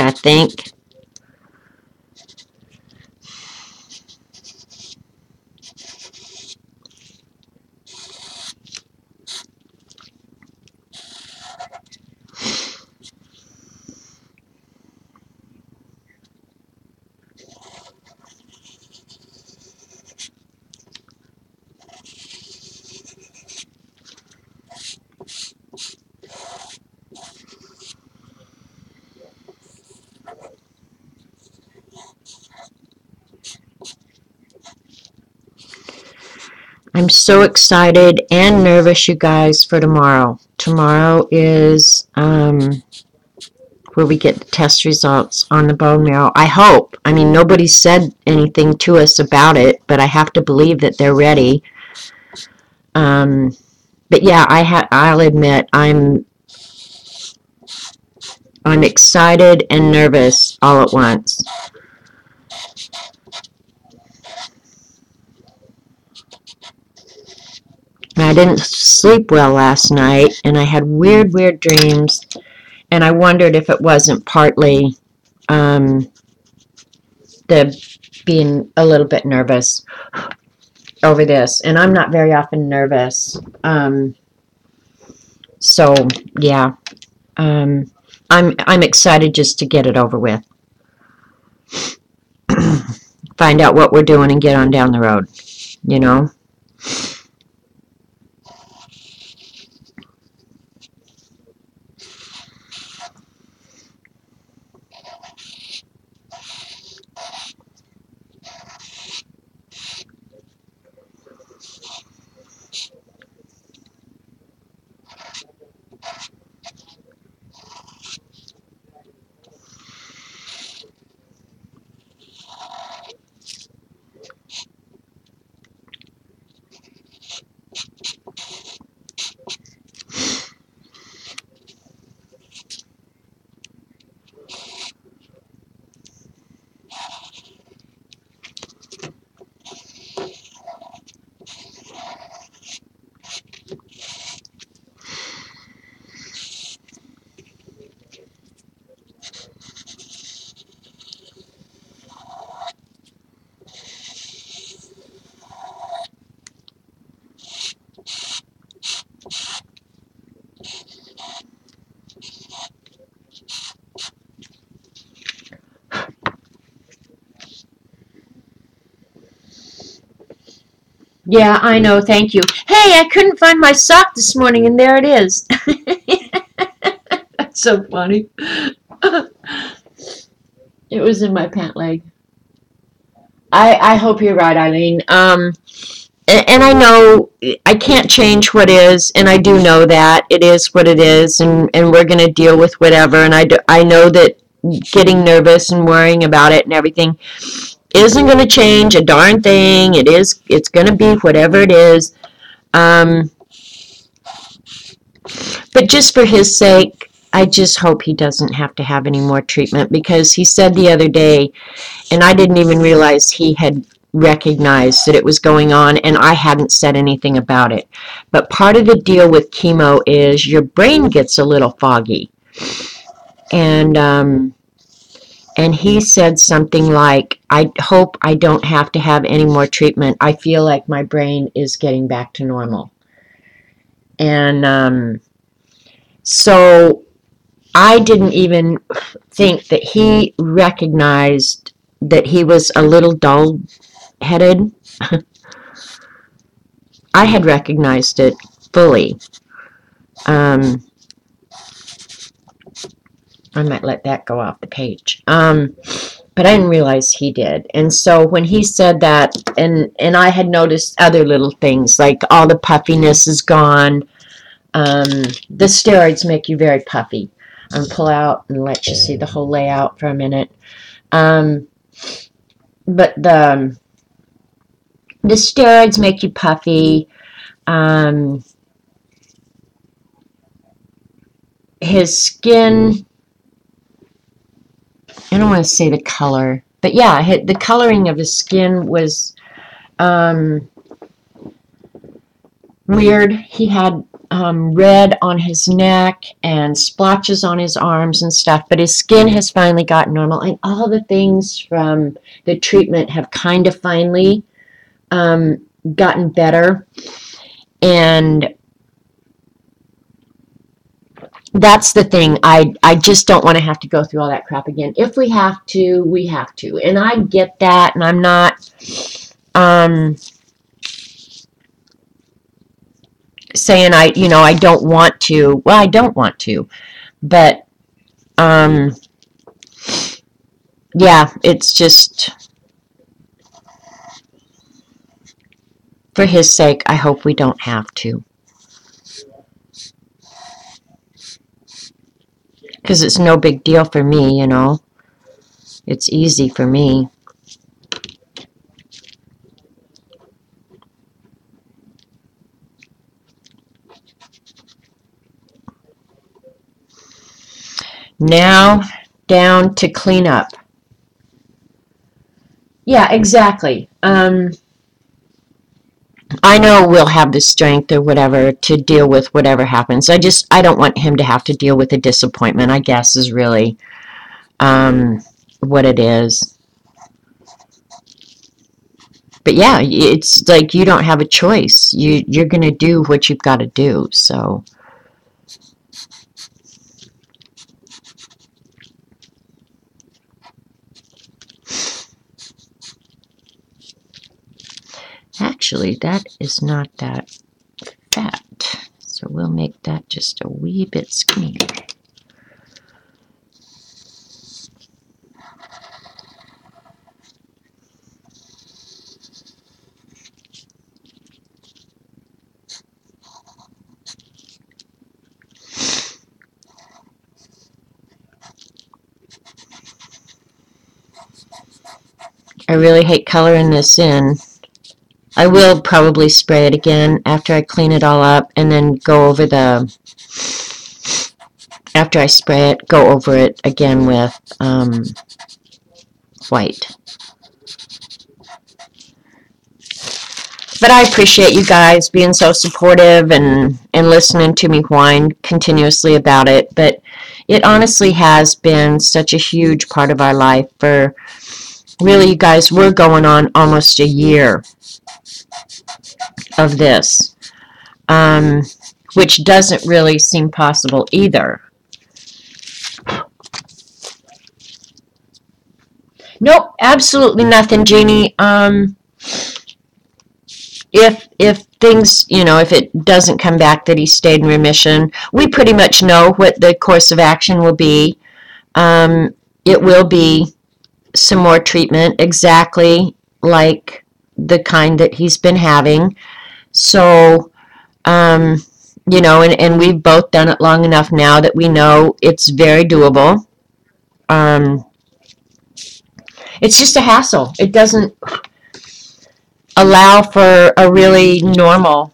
I'm so excited and nervous, you guys, for tomorrow. tomorrow is where we get the test results on the bone marrow. I hope. I mean, nobody said anything to us about it, but I have to believe that they're ready. But yeah, I'll admit I'm excited and nervous all at once. I didn't sleep well last night, and I had weird dreams, and I wondered if it wasn't partly the being a little bit nervous over this, and I'm not very often nervous. So yeah, I'm excited just to get it over with, find out what we're doing, and get on down the road. You know. Yeah, I know. Thank you. Hey, I couldn't find my sock this morning, and there it is. That's so funny. It was in my pant leg. I hope you're right, Eileen. And I know I can't change what is, and I do know that it is what it is, and we're going to deal with whatever. And I know that getting nervous and worrying about it and everything isn't going to change a darn thing. It's going to be whatever it is. But just for his sake, I just hope he doesn't have to have any more treatment, because he said the other day, and I didn't even realize he had recognized that it was going on, and I hadn't said anything about it. But part of the deal with chemo is your brain gets a little foggy. And he said something like, I hope I don't have to have any more treatment. I feel like my brain is getting back to normal. And so I didn't even think that he recognized that he was a little dull-headed. I had recognized it fully. I might let that go off the page. But I didn't realize he did. And so when he said that, and I had noticed other little things, like all the puffiness is gone. The steroids make you very puffy. Pull out and let you see the whole layout for a minute. But the steroids make you puffy. His skin, I don't want to say the color, but yeah, the coloring of his skin was weird. He had red on his neck and splotches on his arms and stuff, but his skin has finally gotten normal, and all the things from the treatment have kind of finally gotten better. And that's the thing. I just don't want to have to go through all that crap again. If we have to, we have to. And I get that, and I'm not saying I don't want to. Well, I don't want to. But yeah, it's just for his sake, I hope we don't have to. Because it's no big deal for me, you know. It's easy for me. Now, down to clean up. Yeah, exactly. I know we'll have the strength or whatever to deal with whatever happens. I don't want him to have to deal with a disappointment, I guess, is really what it is. But yeah, it's like you don't have a choice. You're going to do what you've got to do, so. Actually, that is not that fat. So we'll make that just a wee bit skinnier. I really hate coloring this in. I will probably spray it again after I clean it all up and then go over after I spray it, go over it again with white. But I appreciate you guys being so supportive and listening to me whine continuously about it. But it honestly has been such a huge part of our life for, really, you guys, we're going on almost a year of this, which doesn't really seem possible either. Nope, absolutely nothing, Jeannie. If things, if it doesn't come back that he stayed in remission, we pretty much know what the course of action will be. It will be some more treatment, exactly like the kind that he's been having. So, and we've both done it long enough now that we know it's very doable. It's just a hassle. It doesn't allow for a really normal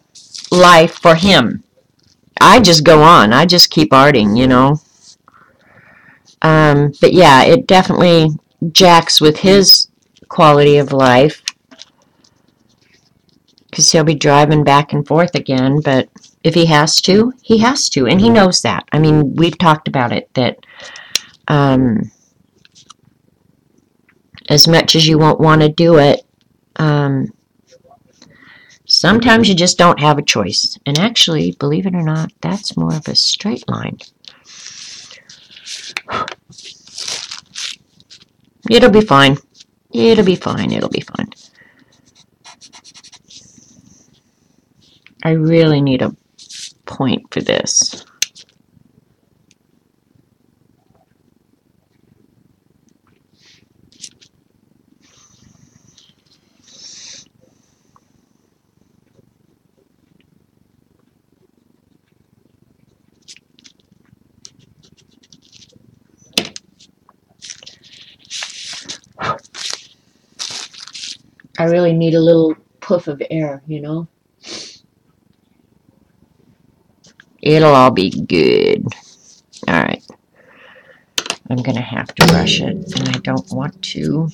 life for him. I just go on. I just keep arting, But yeah, it definitely jacks with his quality of life because he'll be driving back and forth again. But if he has to, he has to. And he knows that. I mean, we've talked about it, that as much as you won't want to do it, sometimes you just don't have a choice. And actually, believe it or not, that's more of a straight line. It'll be fine. It'll be fine. It'll be fine. I really need a point for this. I really need a little puff of air, It'll all be good. All right. I'm going to have to brush it, and I don't want to.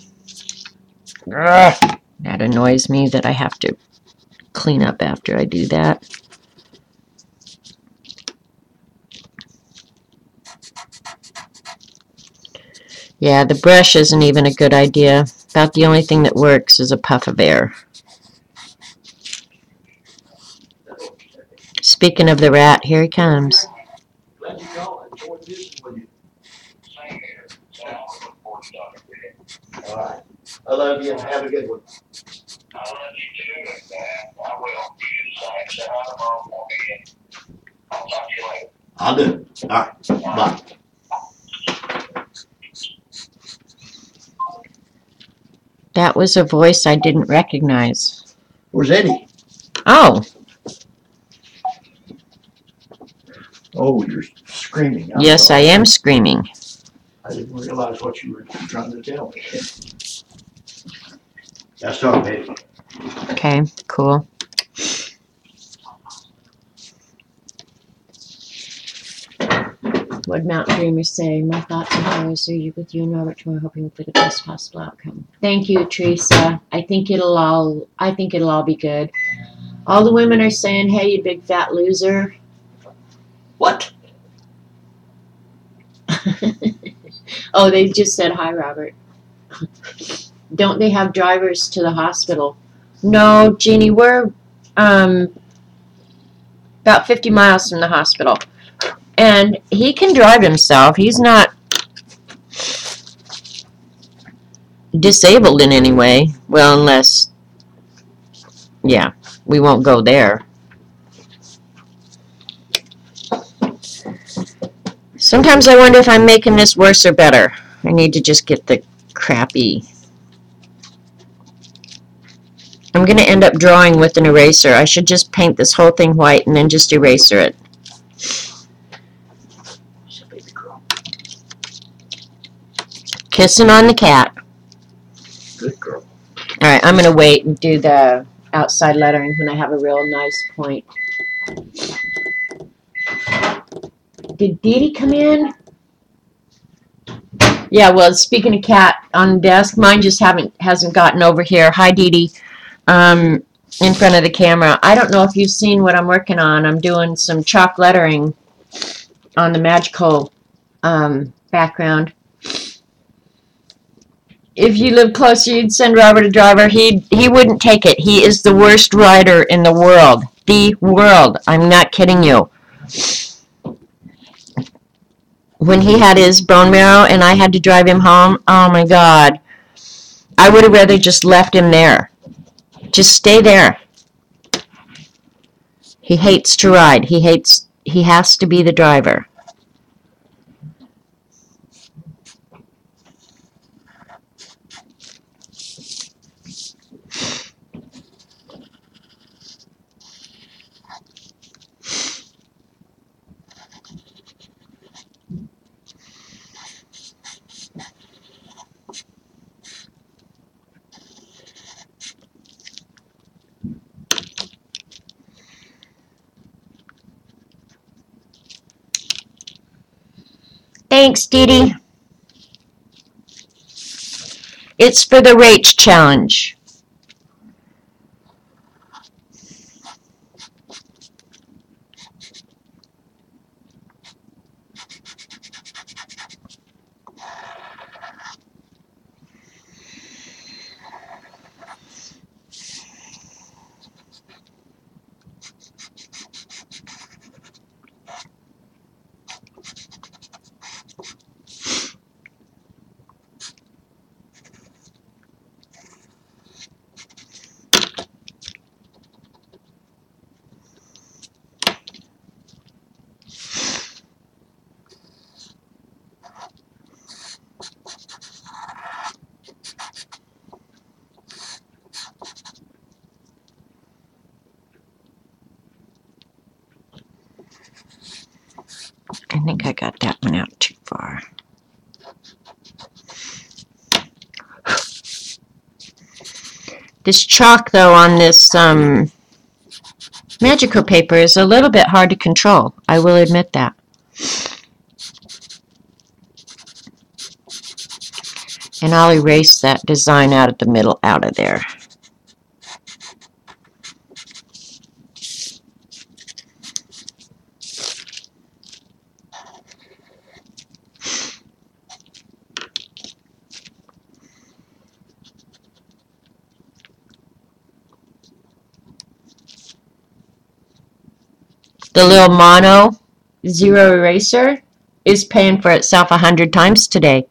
Ugh, that annoys me that I have to clean up after I do that. Yeah, the brush isn't even a good idea. About the only thing that works is a puff of air. Speaking of the rat, here he comes. All right. I love you. Have a good one. I love you too, and I will. You decide tomorrow morning. I'll talk to you later. I'll do it. All right. Bye. That was a voice I didn't recognize. Where's Eddie? Oh. Oh, you're screaming. I'm Yes, I sorry. am screaming. I didn't realize what you were trying to tell me. That's all, baby. Okay, cool. What Mountain Dreamers say, my thoughts and prayers are with you and Robert tomorrow, hoping for the best possible outcome. Thank you, Teresa. I think it'll all be good. All the women are saying, hey, you big fat loser. What? Oh, they just said hi, Robert. Don't they have drivers to the hospital? No, Jeannie, we're about 50 miles from the hospital. And he can drive himself. He's not disabled in any way. Well, unless, yeah, we won't go there. Sometimes I wonder if I'm making this worse or better. I need to just get the crappy. I'm going to end up drawing with an eraser. I should just paint this whole thing white and then just eraser it. Baby girl. Kissing on the cat. Good girl. All right, I'm going to wait and do the outside lettering when I have a real nice point. Did Dee Dee come in? Yeah, well, speaking of cat on the desk, mine just hasn't gotten over here. Hi, Dee Dee. In front of the camera. I don't know if you've seen what I'm working on. I'm doing some chalk lettering on the magical background. If you live closer, you'd send Robert a driver. He wouldn't take it. He is the worst rider in the world. The world. I'm not kidding you. When he had his bone marrow and I had to drive him home, oh my God. I would have rather just left him there. Just stay there. He hates to ride. He has to be the driver. Thanks, Dee Dee. It's for the Rach challenge. I think I got that one out too far. This chalk, though, on this Magico paper is a little bit hard to control. I will admit that. And I'll erase that design out of the middle out of there. The little mono zero eraser is paying for itself 100 times today.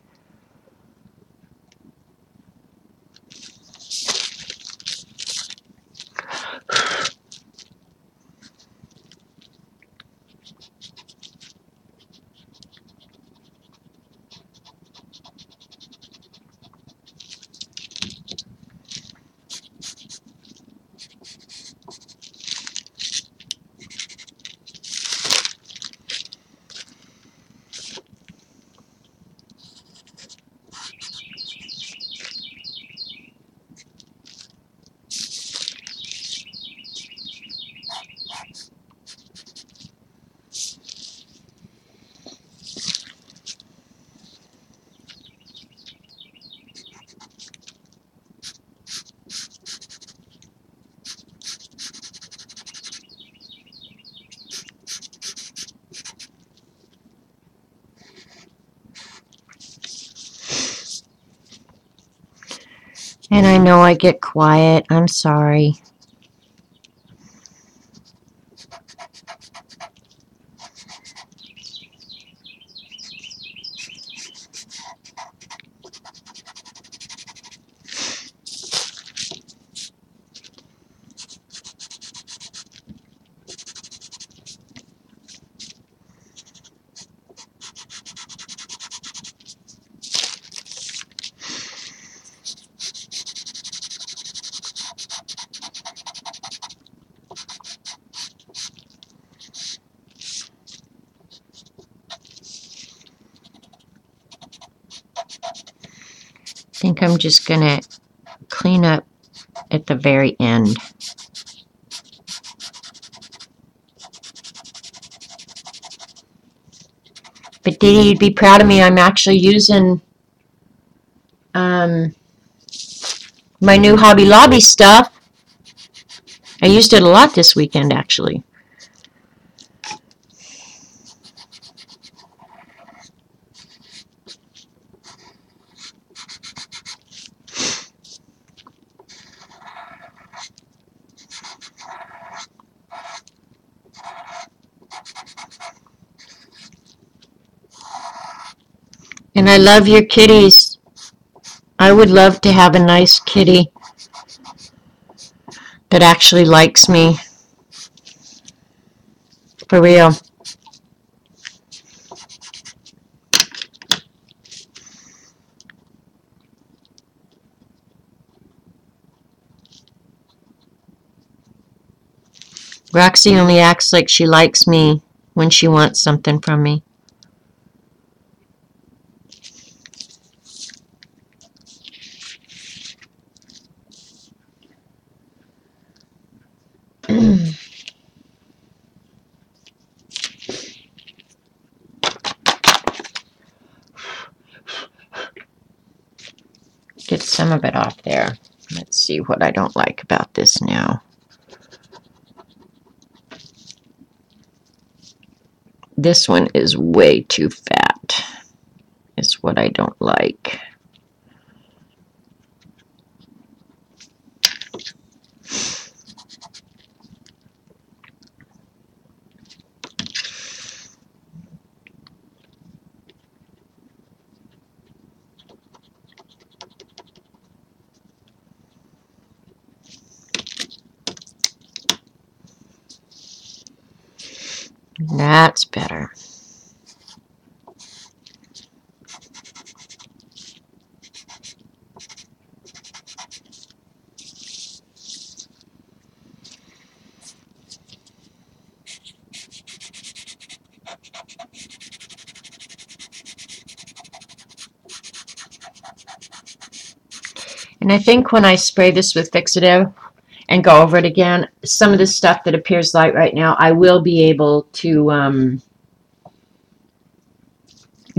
And I know I get quiet. I'm sorry. I think I'm just going to clean up at the very end. But Dee, you'd be proud of me. I'm actually using my new Hobby Lobby stuff. I used it a lot this weekend, actually. And I love your kitties. I would love to have a nice kitty that actually likes me. For real. Roxy only acts like she likes me when she wants something from me. Get some of it off there. Let's see what I don't like about this now. This one is way too fat. It's what I don't like. That's better. And I think when I spray this with fixative and go over it again, some of the stuff that appears light right now, I will be able to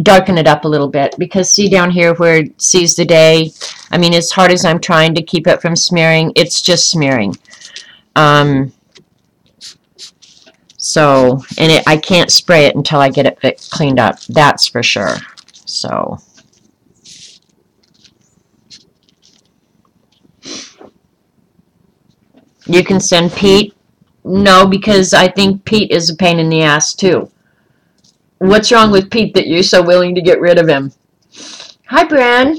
darken it up a little bit. Because see down here where it sees the day, I mean, as hard as I'm trying to keep it from smearing, it's just smearing. So, and I can't spray it until I get it cleaned up. That's for sure. So, you can send Pete. No, because I think Pete is a pain in the ass too. What's wrong with Pete that you're so willing to get rid of him? Hi, Bran.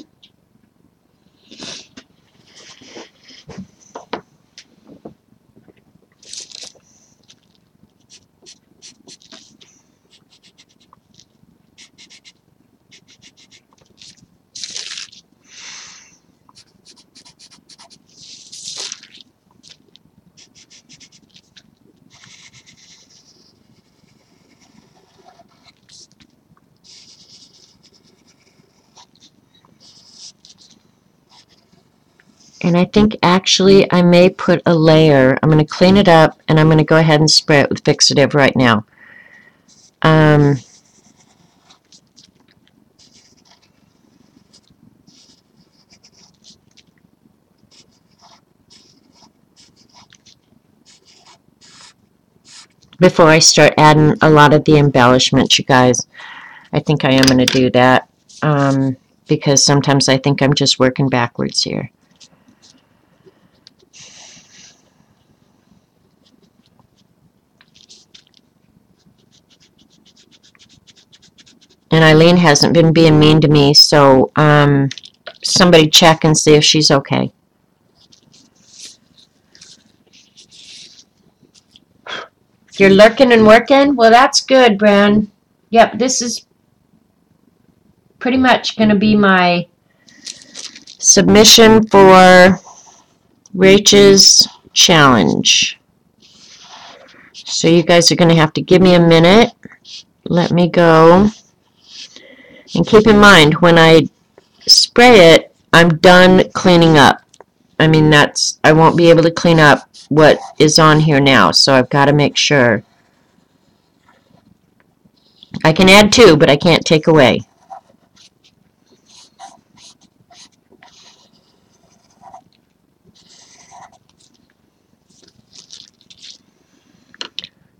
And I think actually I may put a layer. I'm going to clean it up and I'm going to go ahead and spray it with fixative right now. Before I start adding a lot of the embellishments, you guys. I think I am going to do that because sometimes I think I'm just working backwards here. And Eileen hasn't been being mean to me, so somebody check and see if she's okay. You're lurking and working? Well, that's good, Bran. Yep, this is pretty much going to be my submission for Rach's challenge. So you guys are going to have to give me a minute. Let me go. And keep in mind, when I spray it, I'm done cleaning up. I mean, I won't be able to clean up what is on here now, so I've got to make sure. I can add to, but I can't take away.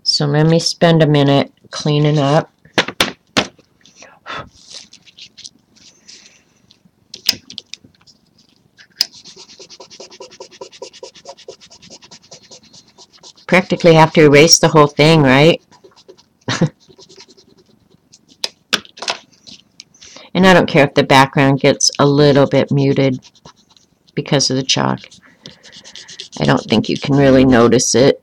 So let me spend a minute cleaning up. Practically have to erase the whole thing, right? And I don't care if the background gets a little bit muted because of the chalk. I don't think you can really notice it.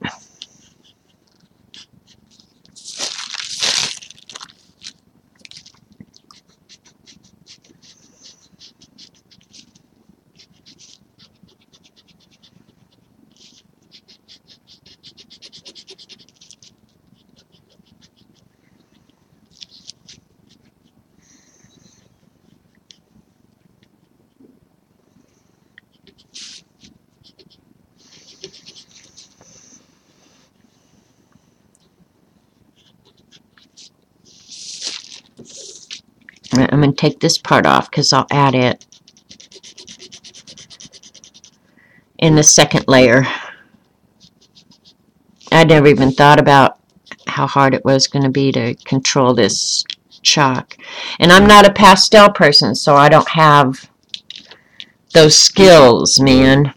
I'm going to take this part off because I'll add it in the second layer. I never even thought about how hard it was going to be to control this chalk. And I'm not a pastel person, so I don't have those skills, man.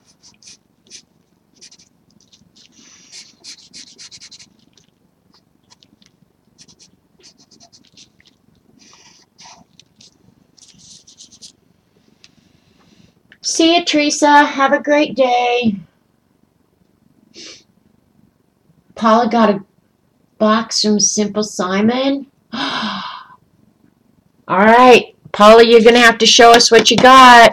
See you, Teresa. Have a great day. Paula got a box from Simple Simon. All right, Paula, you're going to have to show us what you got.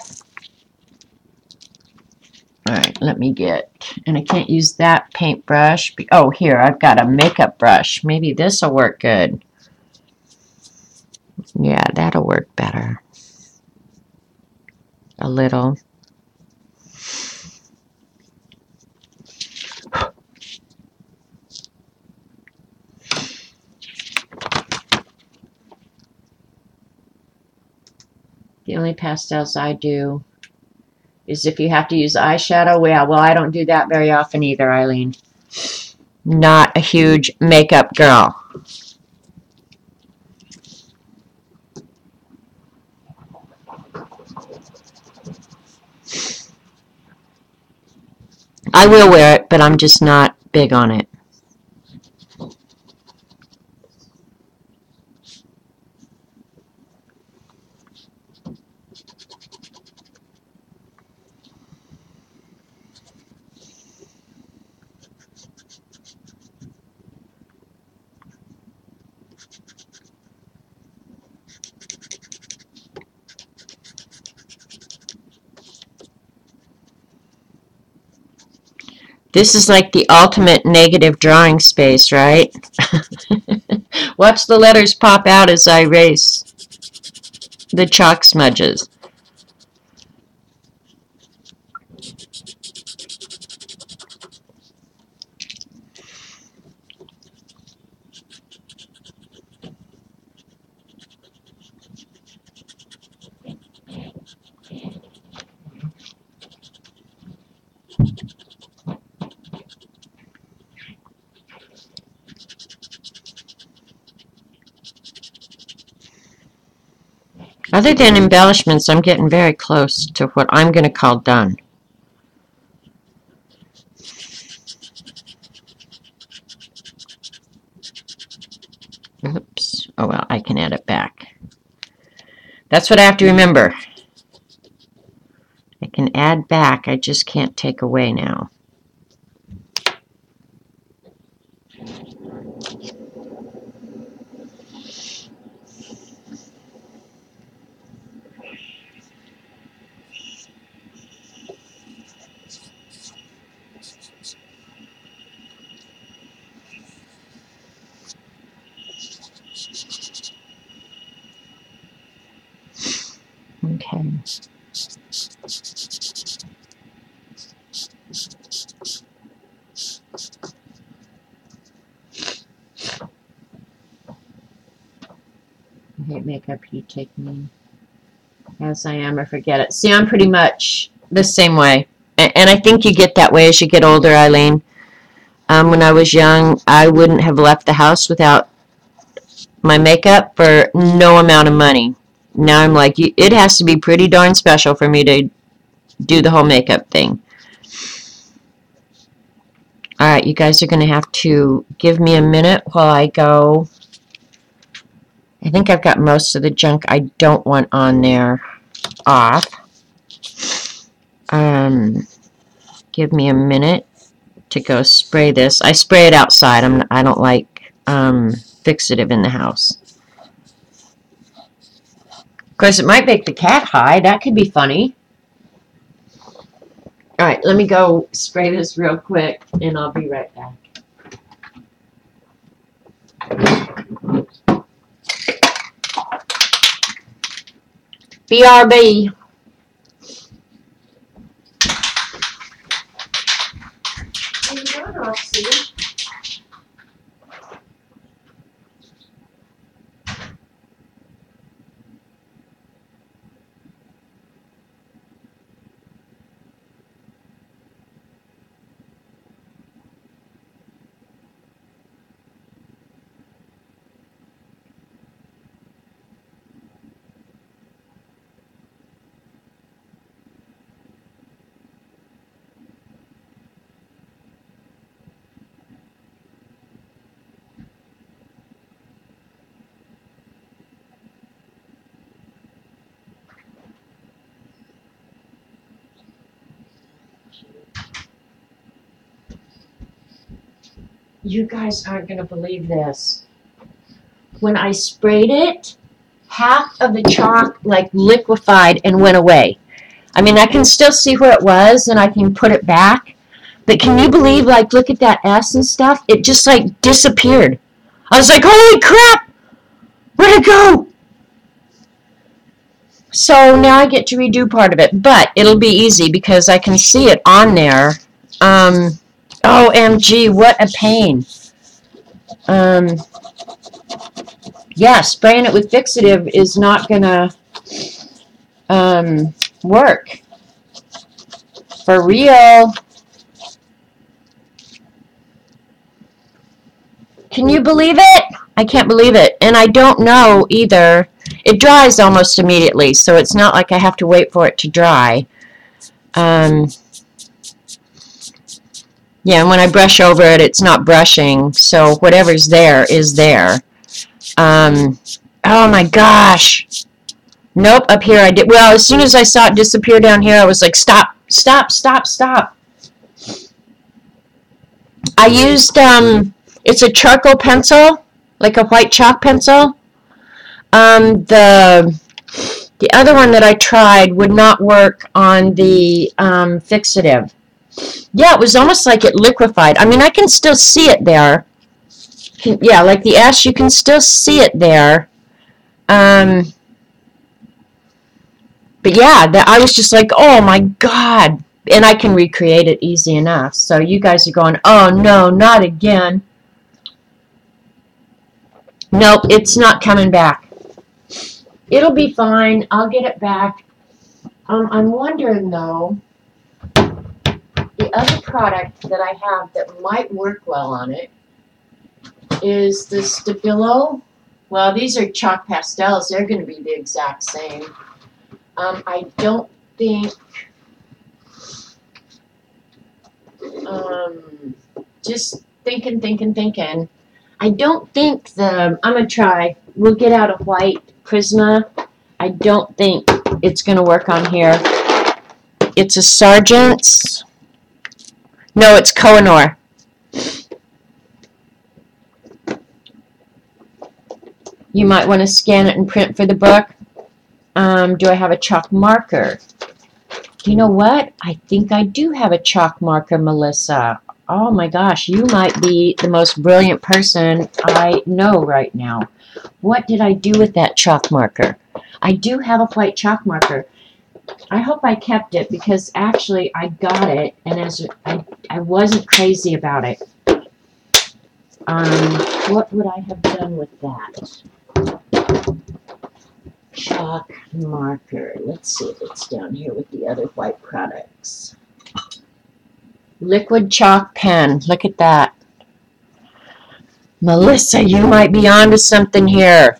All right, let me get, and I can't use that paintbrush. Oh, here, I've got a makeup brush. Maybe this will work good. Yeah, that'll work better. A little. The only pastels I do is if you have to use eyeshadow. Yeah, well, I don't do that very often either, Eileen. Not a huge makeup girl. I will wear it, but I'm just not big on it. This is like the ultimate negative drawing space, right? Watch the letters pop out as I erase the chalk smudges. Other than embellishments, I'm getting very close to what I'm going to call done. Oops. Oh, well, I can add it back. That's what I have to remember. I can add back, I just can't take away now. Okay. I hate makeup, you take me as I am or forget it. See, I'm pretty much the same way. And I think you get that way as you get older, Eileen. When I was young, I wouldn't have left the house without my makeup for no amount of money. Now I'm like, it has to be pretty darn special for me to do the whole makeup thing. All right, you guys are going to have to give me a minute while I go. I think I've got most of the junk I don't want on there off. Give me a minute to go spray this. I spray it outside. I don't like fixative in the house. Of course, it might make the cat hide. That could be funny. All right, let me go spray this real quick, and I'll be right back. BRB. You guys aren't going to believe this. When I sprayed it, half of the chalk like liquefied and went away. I mean, I can still see where it was and I can put it back. But can you believe, like, look at that S and stuff? It just like disappeared. I was like, holy crap! Where'd it go? So now I get to redo part of it. But it'll be easy because I can see it on there. OMG, what a pain. Yeah, spraying it with fixative is not gonna work. For real. Can you believe it? I can't believe it. And I don't know either. It dries almost immediately, so it's not like I have to wait for it to dry. Yeah, and when I brush over it, it's not brushing, so whatever's there is there. Oh my gosh. Nope, up here I did. Well, as soon as I saw it disappear down here, I was like, stop, stop, stop, stop. I used, it's a charcoal pencil, like a white chalk pencil. The other one that I tried would not work on the fixative. Yeah, it was almost like it liquefied. I mean, I can still see it there. Yeah, like the ash, you can still see it there. But yeah, I was just like, oh my God. And I can recreate it easy enough. So you guys are going, oh no, not again. Nope, it's not coming back. It'll be fine. I'll get it back. I'm wondering though, the other product that I have that might work well on it is the Stabilo. Well, these are chalk pastels. They're going to be the exact same. I don't think, just thinking. I don't think I'm going to try. We'll get out a white Prisma I don't think it's going to work on here. It's a Sargent's. No, it's Kohinoor. You might want to scan it and print for the book. Do I have a chalk marker? You know what? I think I do have a chalk marker, Melissa. Oh my gosh, you might be the most brilliant person I know right now. What did I do with that chalk marker? I do have a white chalk marker. I hope I kept it because actually I got it and I wasn't crazy about it. What would I have done with that? Chalk marker. Let's see if it's down here with the other white products. Liquid chalk pen. Look at that. Melissa, you might be onto something here.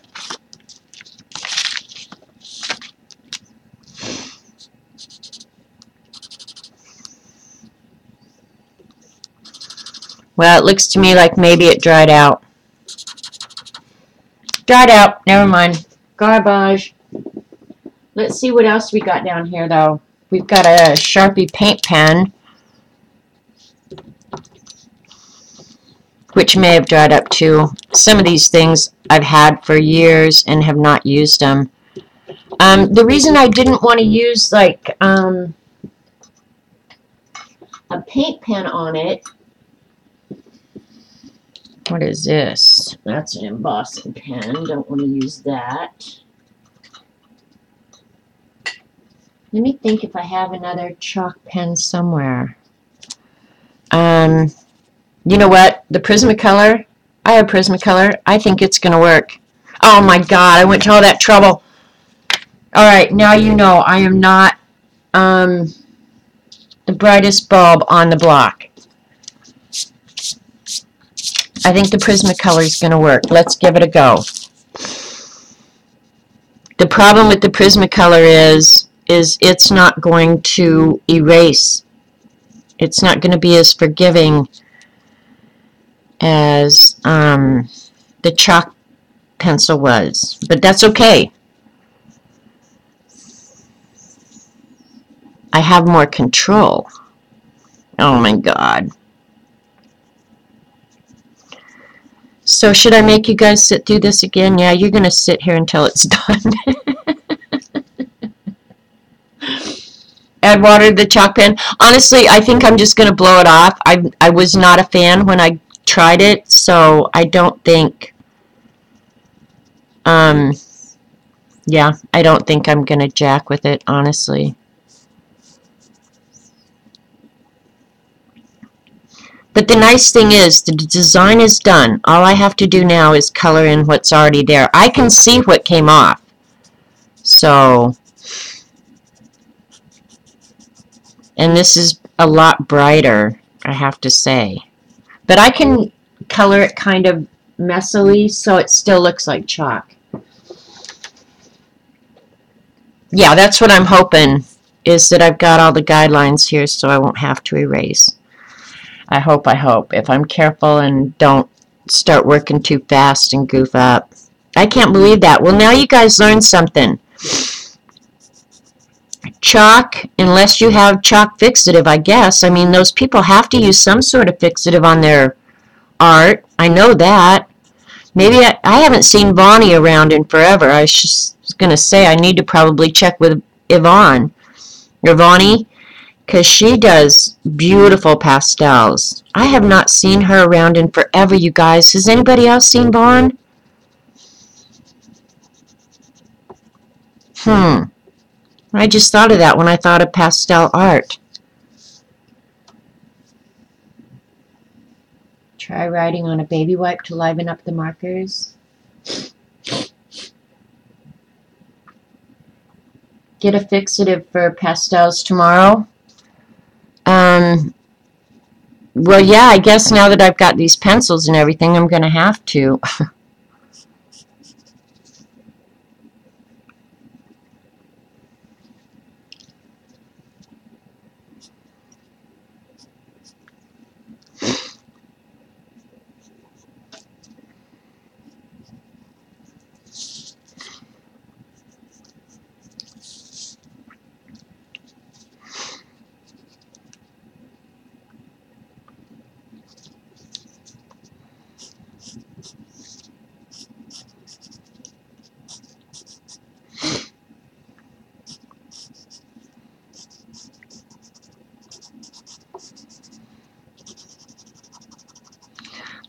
Well, it looks to me like maybe it dried out. Dried out. Never mind. Garbage. Let's see what else we got down here, though. We've got a Sharpie paint pen, which may have dried up too. Some of these things I've had for years and have not used them. The reason I didn't want to use like a paint pen on it. What is this? That's an embossing pen. Don't want to use that. Let me think if I have another chalk pen somewhere. You know what? The Prismacolor. I have Prismacolor. I think it's going to work. Oh my God, I went to all that trouble. Alright, now you know I am not the brightest bulb on the block. I think the Prismacolor is going to work. Let's give it a go. The problem with the Prismacolor is it's not going to erase. It's not going to be as forgiving as the chalk pencil was. But that's okay. I have more control. Oh my God. So should I make you guys sit through this again? Yeah, you're going to sit here until it's done. Add water to the chalk pen. Honestly, I think I'm just going to blow it off. I was not a fan when I tried it, so I don't think, yeah, I don't think I'm going to jack with it, honestly. But the nice thing is, the design is done. All I have to do now is color in what's already there. I can see what came off. So, and this is a lot brighter, I have to say. But I can color it kind of messily so it still looks like chalk. Yeah, that's what I'm hoping, is that I've got all the guidelines here so I won't have to erase. I hope. If I'm careful and don't start working too fast and goof up. I can't believe that. Well, now you guys learned something. Chalk, unless you have chalk fixative, I guess. I mean, those people have to use some sort of fixative on their art. I know that. Maybe I haven't seen Vonnie around in forever. I was just going to say I need to probably check with Yvonne or Vonnie, because she does beautiful pastels. I have not seen her around in forever, you guys. Has anybody else seen Vaughn? I just thought of that when I thought of pastel art. Try writing on a baby wipe to liven up the markers. Get a fixative for pastels tomorrow. Well, yeah, I guess now that I've got these pencils and everything, I'm going to have to.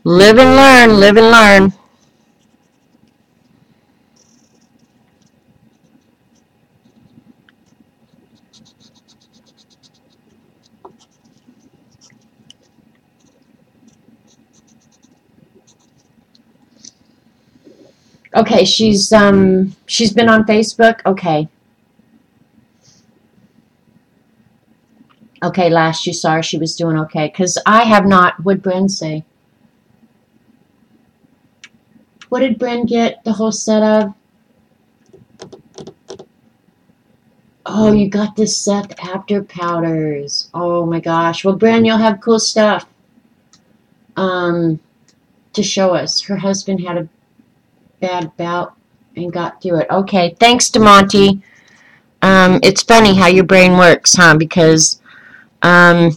Live and learn, live and learn. Okay, she's been on Facebook. Okay. Okay, last you saw her, she was doing okay. Because I have not. What'd Bren say? What did Bren get the whole set of? Oh, you got this set after powders. Oh my gosh. Well, Bren, you'll have cool stuff to show us. Her husband had a bad bout and got through it. Okay, thanks to Monty. It's funny how your brain works, huh? Because Vaughn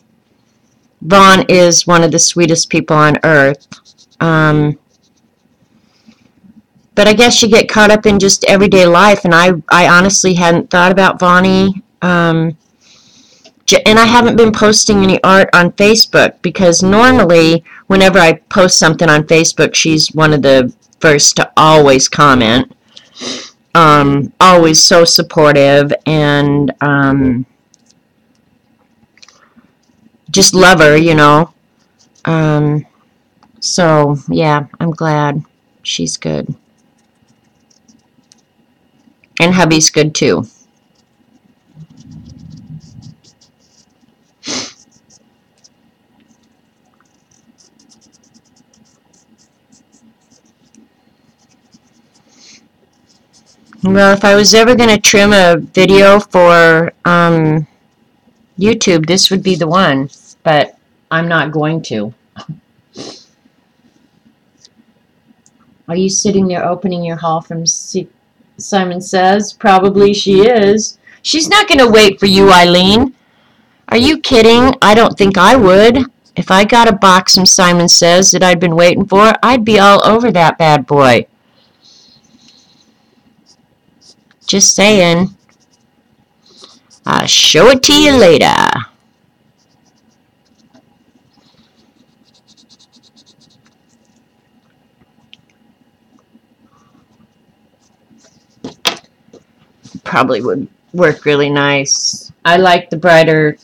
is one of the sweetest people on earth. But I guess you get caught up in just everyday life, and I honestly hadn't thought about Vonnie. And I haven't been posting any art on Facebook because normally, whenever I post something on Facebook, she's one of the first to always comment. Always so supportive and just love her, you know. So, yeah, I'm glad. She's good. And hubby's good too. Well, if I was ever going to trim a video for YouTube, this would be the one. But I'm not going to. Are you sitting there opening your haul from Simon Says? Probably she is. She's not going to wait for you, Eileen. Are you kidding? I don't think I would. If I got a box from Simon Says that I'd been waiting for, I'd be all over that bad boy. Just saying. I'll show it to you later. Probably would work really nice. I like the brighter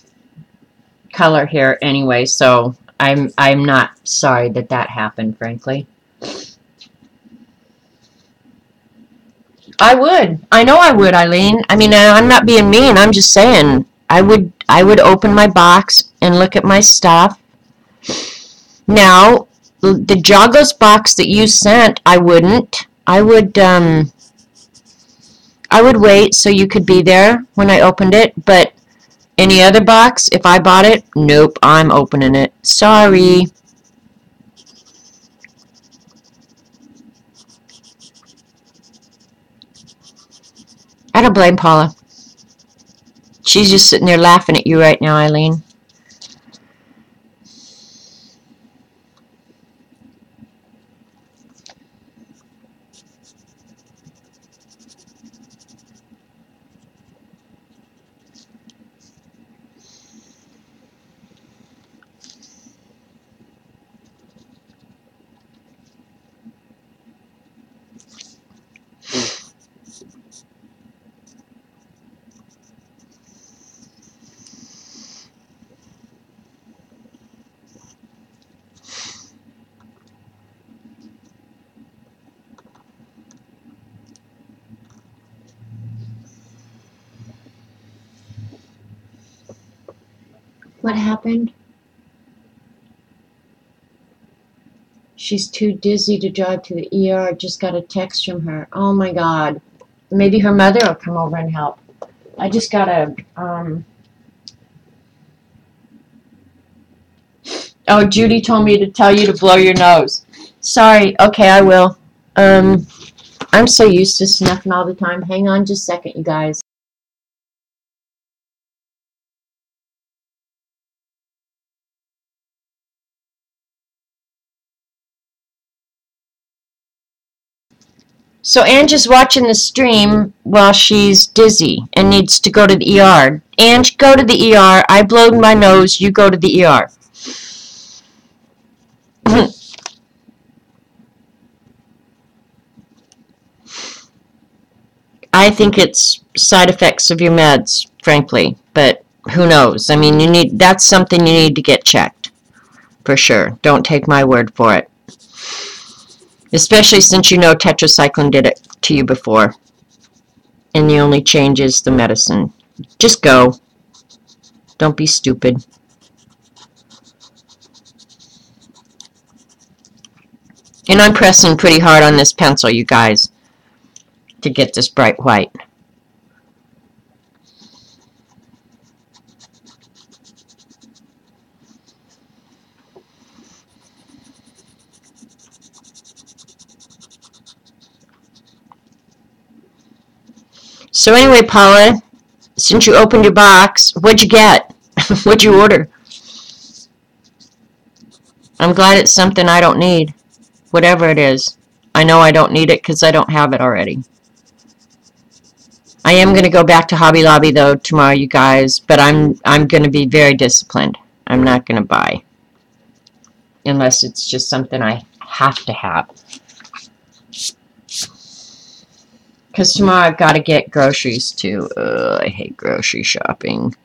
color here anyway, so I'm not sorry that that happened, frankly. I would. I know I would, Eileen. I mean, I'm not being mean. I'm just saying I would open my box and look at my stuff. Now, the Jogos box that you sent, I wouldn't. I would wait so you could be there when I opened it, but any other box, if I bought it, nope, I'm opening it. Sorry. I don't blame Paula. She's just sitting there laughing at you right now, Eileen. What happened? She's too dizzy to drive to the ER. Just got a text from her. Oh my God. Maybe her mother will come over and help. I just gotta, Oh, Judy told me to tell you to blow your nose. Sorry. Okay, I will. I'm so used to snuffing all the time. Hang on just a second, you guys. So Ange is watching the stream while she's dizzy and needs to go to the ER. Ange, go to the ER. I blowed my nose. You go to the ER. I think it's side effects of your meds, frankly, but who knows? I mean, that's something you need to get checked, for sure. Don't take my word for it. Especially since you know tetracycline did it to you before. And the only change is the medicine. Just go. Don't be stupid. And I'm pressing pretty hard on this pencil, you guys, to get this bright white. So anyway, Paula, since you opened your box, what'd you get? What'd you order? I'm glad it's something I don't need. Whatever it is. I know I don't need it because I don't have it already. I am going to go back to Hobby Lobby, though, tomorrow, you guys, but I'm going to be very disciplined. I'm not going to buy. Unless it's just something I have to have. Because tomorrow I've got to get groceries, too. Ugh, I hate grocery shopping.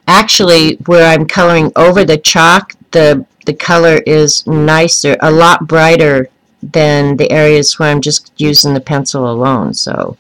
Actually, where I'm coloring over the chalk, the color is nicer, a lot brighter than the areas where I'm just using the pencil alone, so.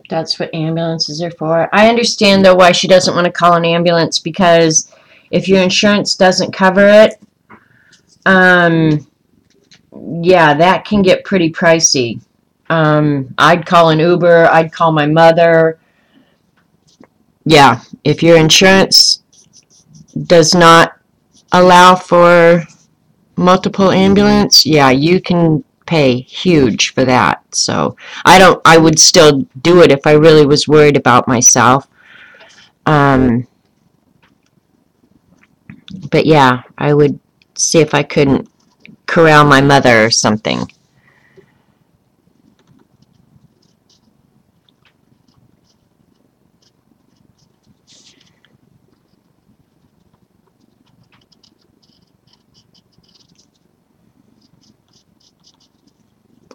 That's what ambulances are for. I understand, though, why she doesn't want to call an ambulance, because if your insurance doesn't cover it, yeah, that can get pretty pricey. I'd call an Uber. I'd call my mother. Yeah, if your insurance does not allow for multiple ambulance, yeah, you can pay huge for that. So I would still do it if I really was worried about myself. But yeah, I would see if I couldn't corral my mother or something.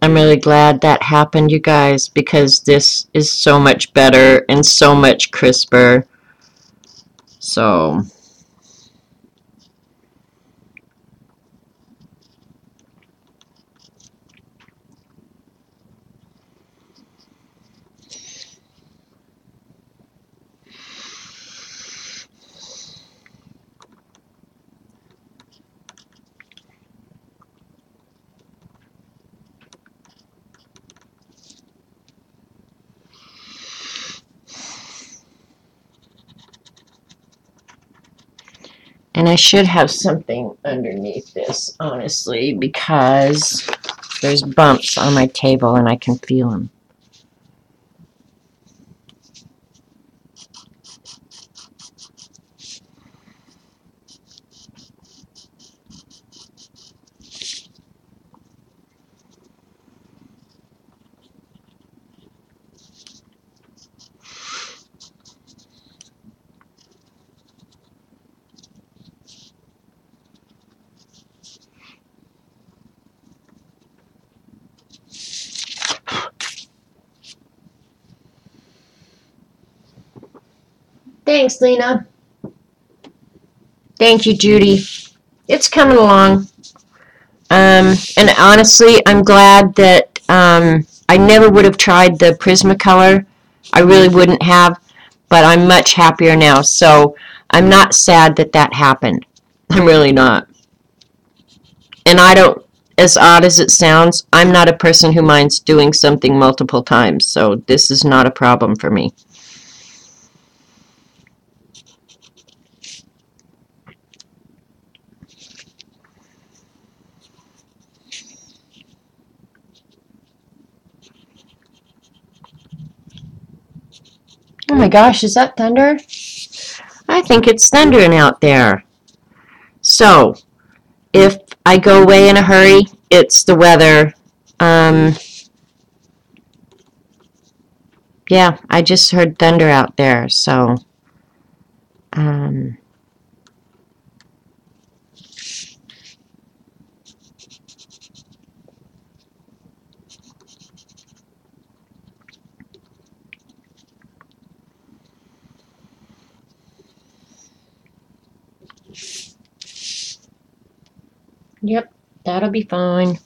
I'm really glad that happened, you guys, because this is so much better and so much crisper. So and I should have something underneath this, honestly, because there's bumps on my table and I can feel them. Thanks, Lena. Thank you, Judy. It's coming along. And honestly, I'm glad that I never would have tried the Prismacolor. I really wouldn't have, but I'm much happier now. So I'm not sad that that happened. I'm really not. And I don't, as odd as it sounds, I'm not a person who minds doing something multiple times, so this is not a problem for me. Oh my gosh, is that thunder? I think it's thundering out there. So, if I go away in a hurry, it's the weather. Yeah, I just heard thunder out there, so yep, that'll be fine.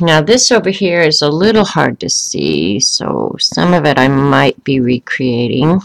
Now this over here is a little hard to see, so some of it I might be recreating.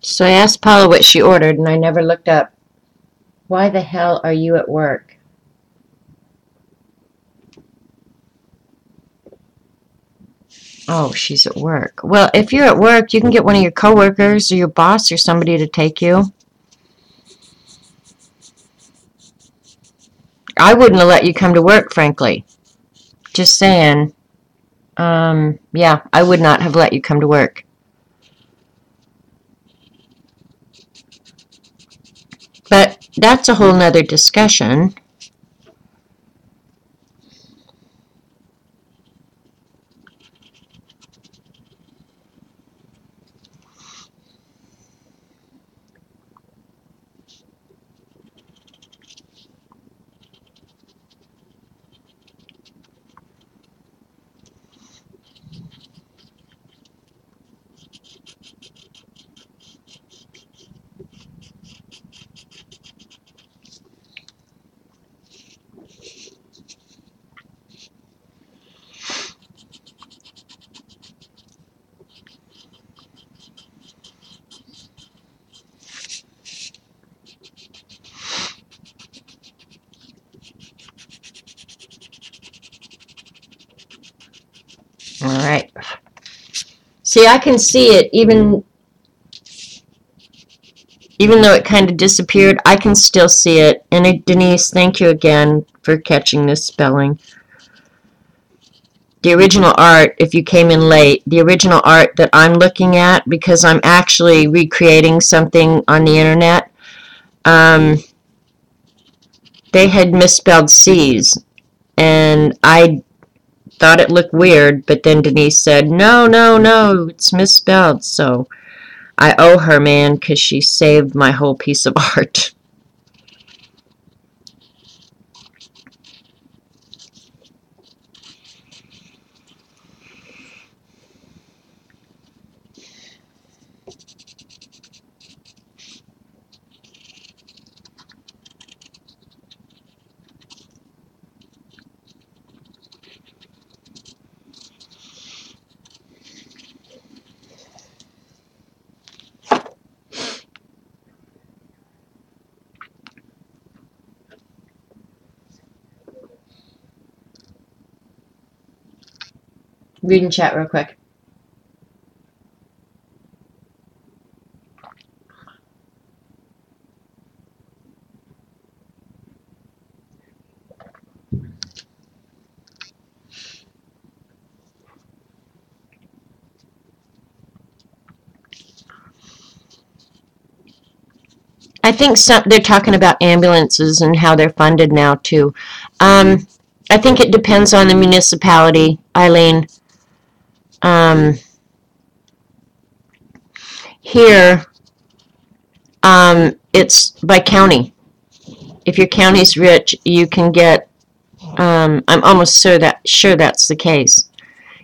So I asked Paula what she ordered, and I never looked up. Why the hell are you at work? Oh, she's at work. Well, if you're at work, you can get one of your coworkers or your boss or somebody to take you. I wouldn't have let you come to work, frankly. Just saying. Yeah, I would not have let you come to work. But that's a whole nother discussion. All right. See, I can see it even though it kind of disappeared. I can still see it. And Denise, thank you again for catching this spelling. The original art, if you came in late, the original art that I'm looking at, because I'm actually recreating something on the internet, they had misspelled C's, and I thought it looked weird, but then Denise said, no, it's misspelled, so I owe her, man, because she saved my whole piece of art. Read in chat real quick. I think they're talking about ambulances and how they're funded now, too. I think it depends on the municipality, Eileen. Here, it's by county. If your county's rich, you can get, I'm almost sure that's the case.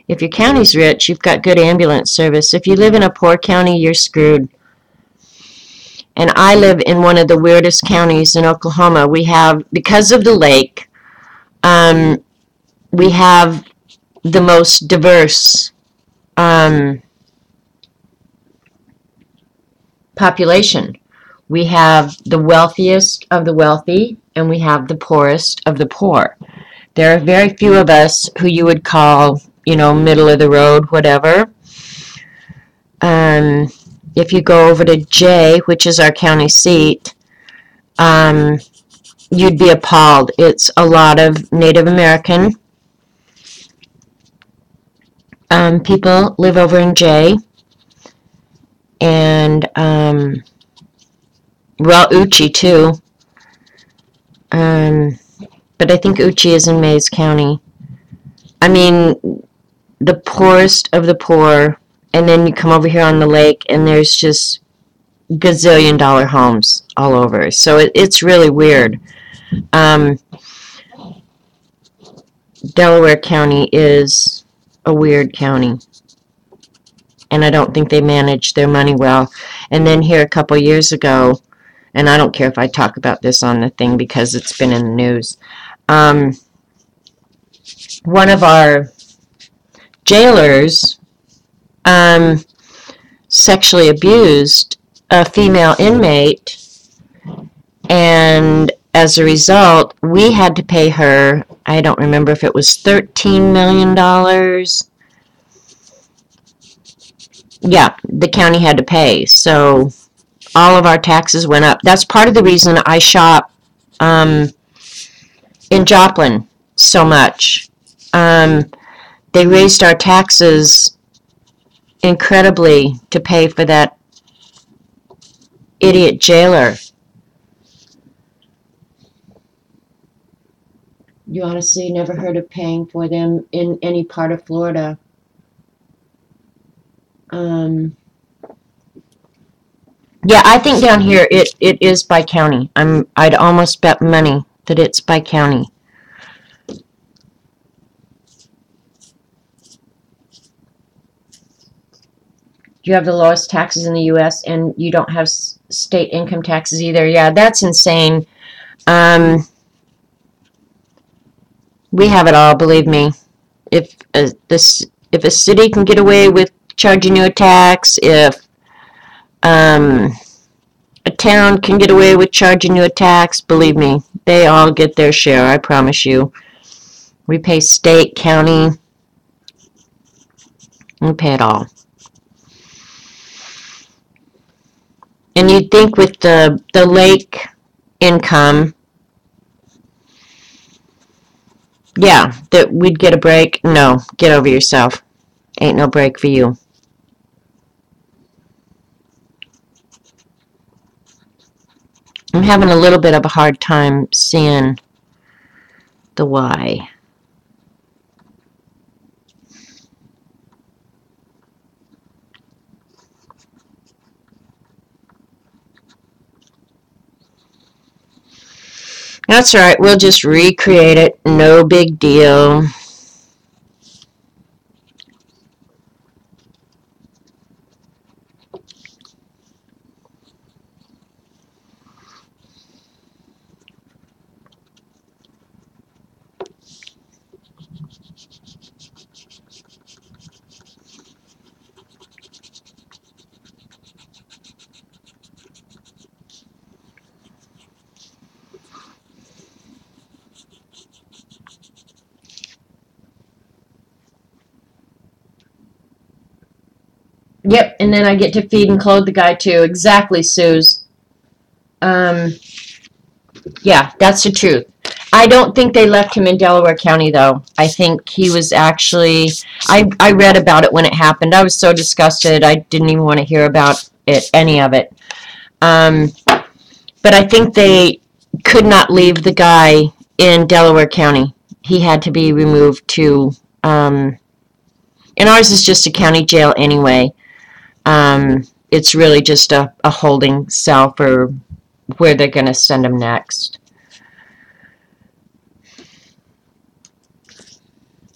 If your county's rich, you've got good ambulance service. If you live in a poor county, you're screwed. And I live in one of the weirdest counties in Oklahoma. We have, because of the lake, we have the most diverse population. We have the wealthiest of the wealthy, and we have the poorest of the poor. There are very few of us who you would call, middle of the road, whatever. If you go over to Jay, which is our county seat, you'd be appalled. It's a lot of Native American people live over in Jay, and Uchi too. But I think Uchi is in Mays County. I mean, the poorest of the poor, and then you come over here on the lake, and there's just gazillion-dollar homes all over. So it's really weird. Delaware County is a weird county, and I don't think they manage their money well. And then here a couple years ago, and I don't care if I talk about this on the thing because it's been in the news, one of our jailers sexually abused a female inmate, and as a result, we had to pay her, I don't remember if it was $13 million. Yeah, the county had to pay. So all of our taxes went up. That's part of the reason I shop in Joplin so much. They raised our taxes incredibly to pay for that idiot jailer. You honestly never heard of paying for them in any part of Florida. Yeah, I think down here it is by county. I'd almost bet money that it's by county. You have the lowest taxes in the U.S. and you don't have state income taxes either. Yeah, that's insane. We have it all, believe me. If a city can get away with charging you a tax, if a town can get away with charging you a tax, believe me, they all get their share, I promise you. We pay state, county, we pay it all. And you'd think with the lake income, yeah, that we'd get a break. No, get over yourself. Ain't no break for you. I'm having a little bit of a hard time seeing the why. That's all right. We'll just recreate it. No big deal. Yep, and then I get to feed and clothe the guy too. Exactly, Suze. Yeah, that's the truth. I don't think they left him in Delaware County though. I think he was actually. I read about it when it happened. I was so disgusted. I didn't even want to hear about it, any of it. But I think they could not leave the guy in Delaware County. He had to be removed to. And ours is just a county jail anyway. It's really just a holding cell for where they're going to send him next.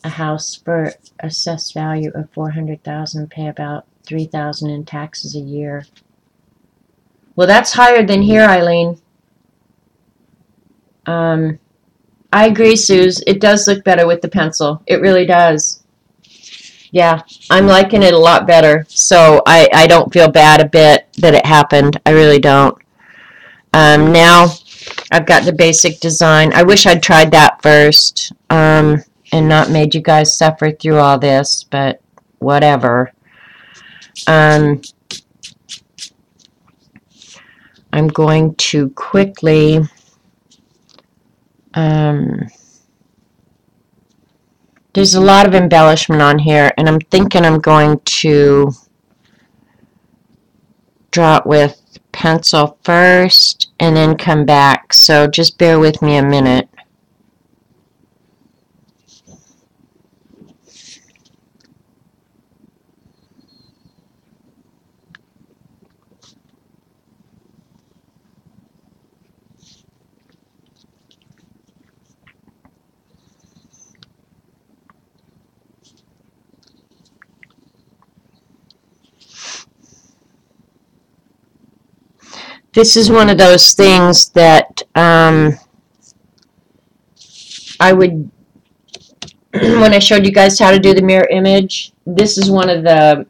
A house for assessed value of $400,000, pay about $3,000 in taxes a year. Well, that's higher than here, Eileen. I agree, Suze. It does look better with the pencil. It really does. Yeah, I'm liking it a lot better. So I don't feel bad a bit that it happened. I really don't. Now I've got the basic design. I wish I'd tried that first and not made you guys suffer through all this, but whatever. I'm going to quickly there's a lot of embellishment on here, and I'm thinking I'm going to draw it with pencil first and then come back, so just bear with me a minute. This is one of those things that I would, when I showed you guys how to do the mirror image, this is one of the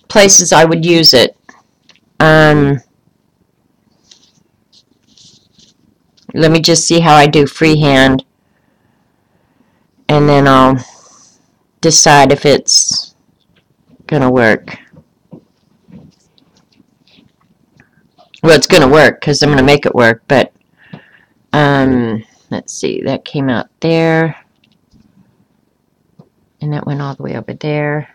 places I would use it. Let me just see how I do freehand, and then I'll decide if it's gonna work. Well, it's gonna work because I'm gonna make it work, but let's see, that came out there, and that went all the way over there.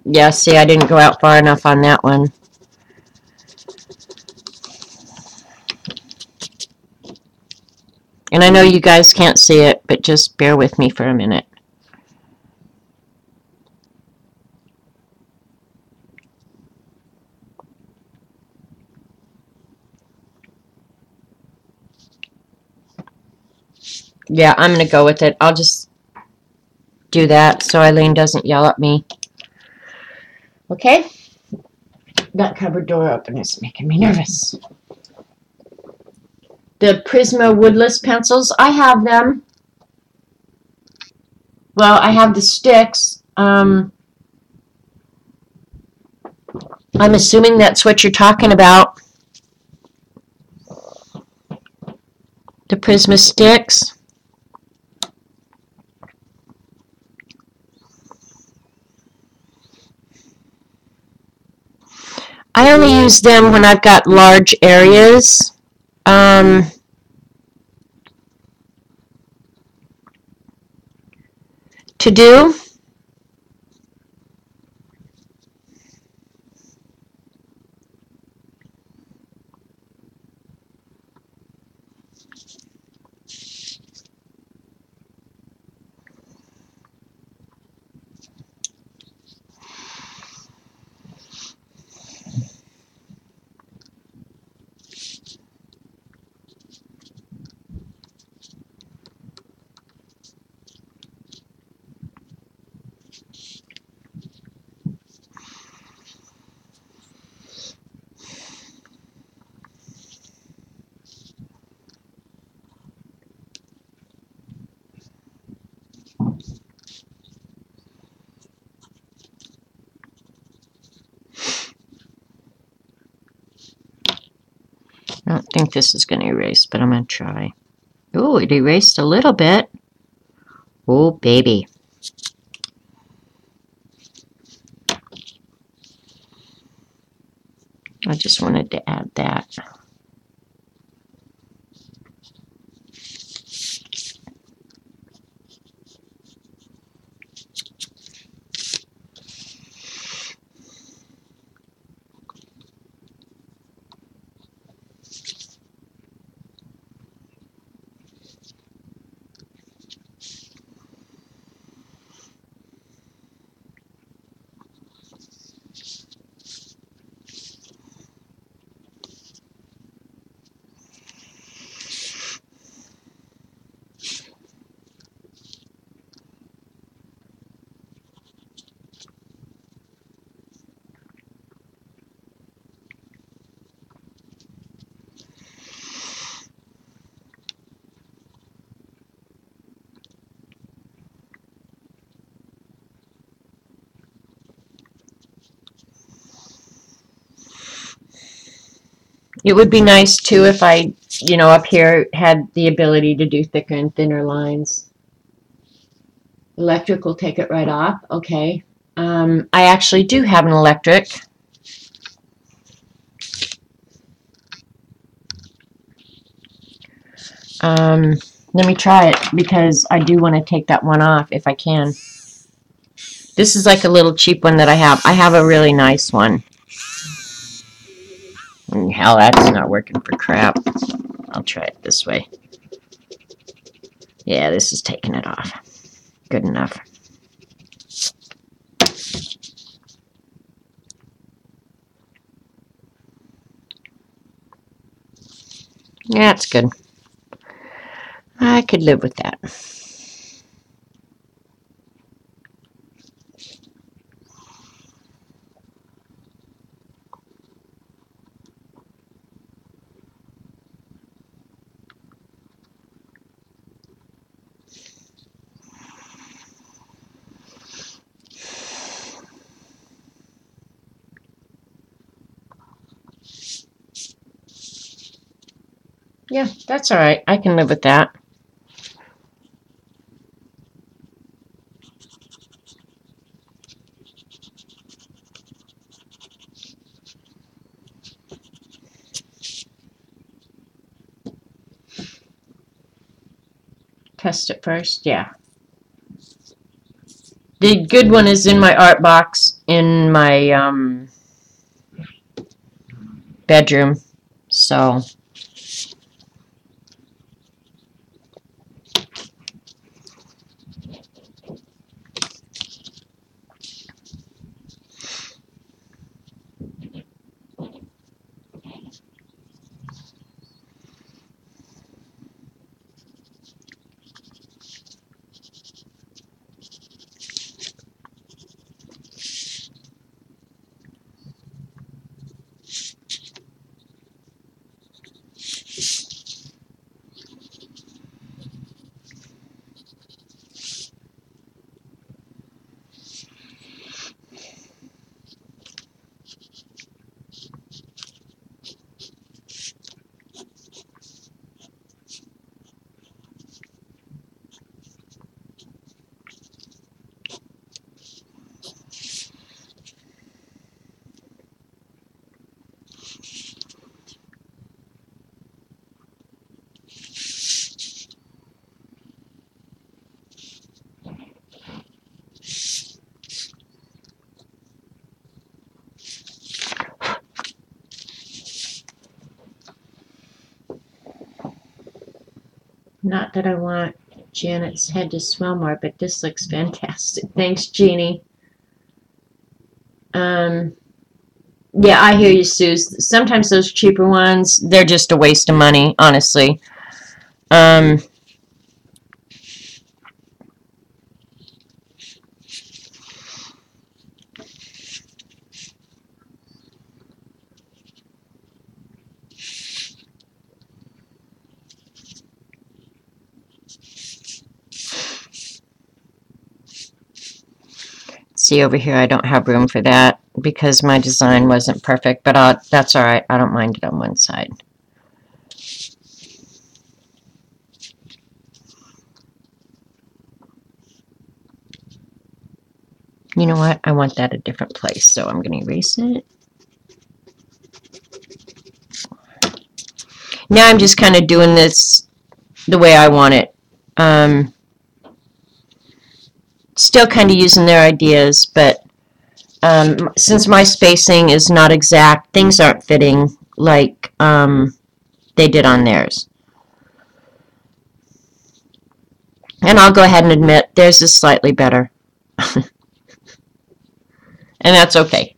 Yeah, see, I didn't go out far enough on that one. And I know you guys can't see it, but just bear with me for a minute. Yeah, I'm going to go with it. I'll just do that so Eileen doesn't yell at me. Okay? That cupboard door open is making me nervous. The Prisma woodless pencils, I have them. Well, I have the sticks. I'm assuming that's what you're talking about. The Prisma sticks. I only use them when I've got large areas. To do. I don't think this is going to erase, but I'm going to try. Oh, it erased a little bit. Oh, baby. I just wanted to add that. It would be nice too if I, up here had the ability to do thicker and thinner lines. Electric will take it right off. Okay. I actually do have an electric. Let me try it because I do want to take that one off if I can. This is like a little cheap one that I have. I have a really nice one. And hell, that's not working for crap. I'll try it this way. Yeah, this is taking it off. Good enough. Yeah, it's good. I could live with that. Yeah, that's all right. I can live with that. Test it first. Yeah. The good one is in my art box in my bedroom. So not that I want Janet's head to swell more, but this looks fantastic. Thanks, Jeannie. Yeah, I hear you, Sue. Sometimes those cheaper ones, they're just a waste of money, honestly. Um, See over here, I don't have room for that because my design wasn't perfect, but that's all right. I don't mind it on one side. You know what? I want that a different place, so I'm going to erase it. Now I'm just kind of doing this the way I want it. Still kind of using their ideas, but since my spacing is not exact, things aren't fitting like they did on theirs. And I'll go ahead and admit theirs is slightly better. And that's okay.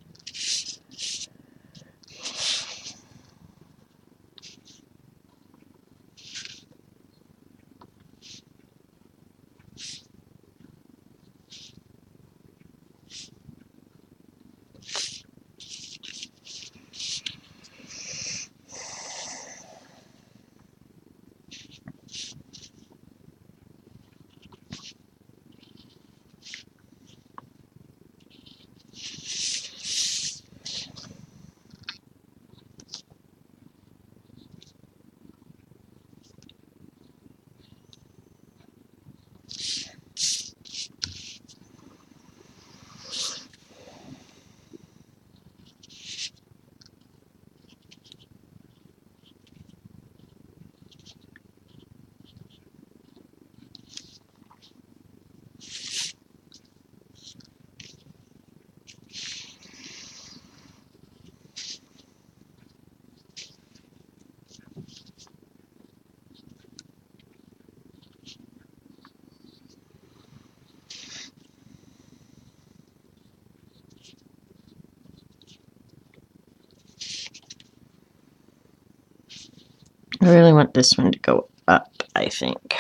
I really want this one to go up, I think.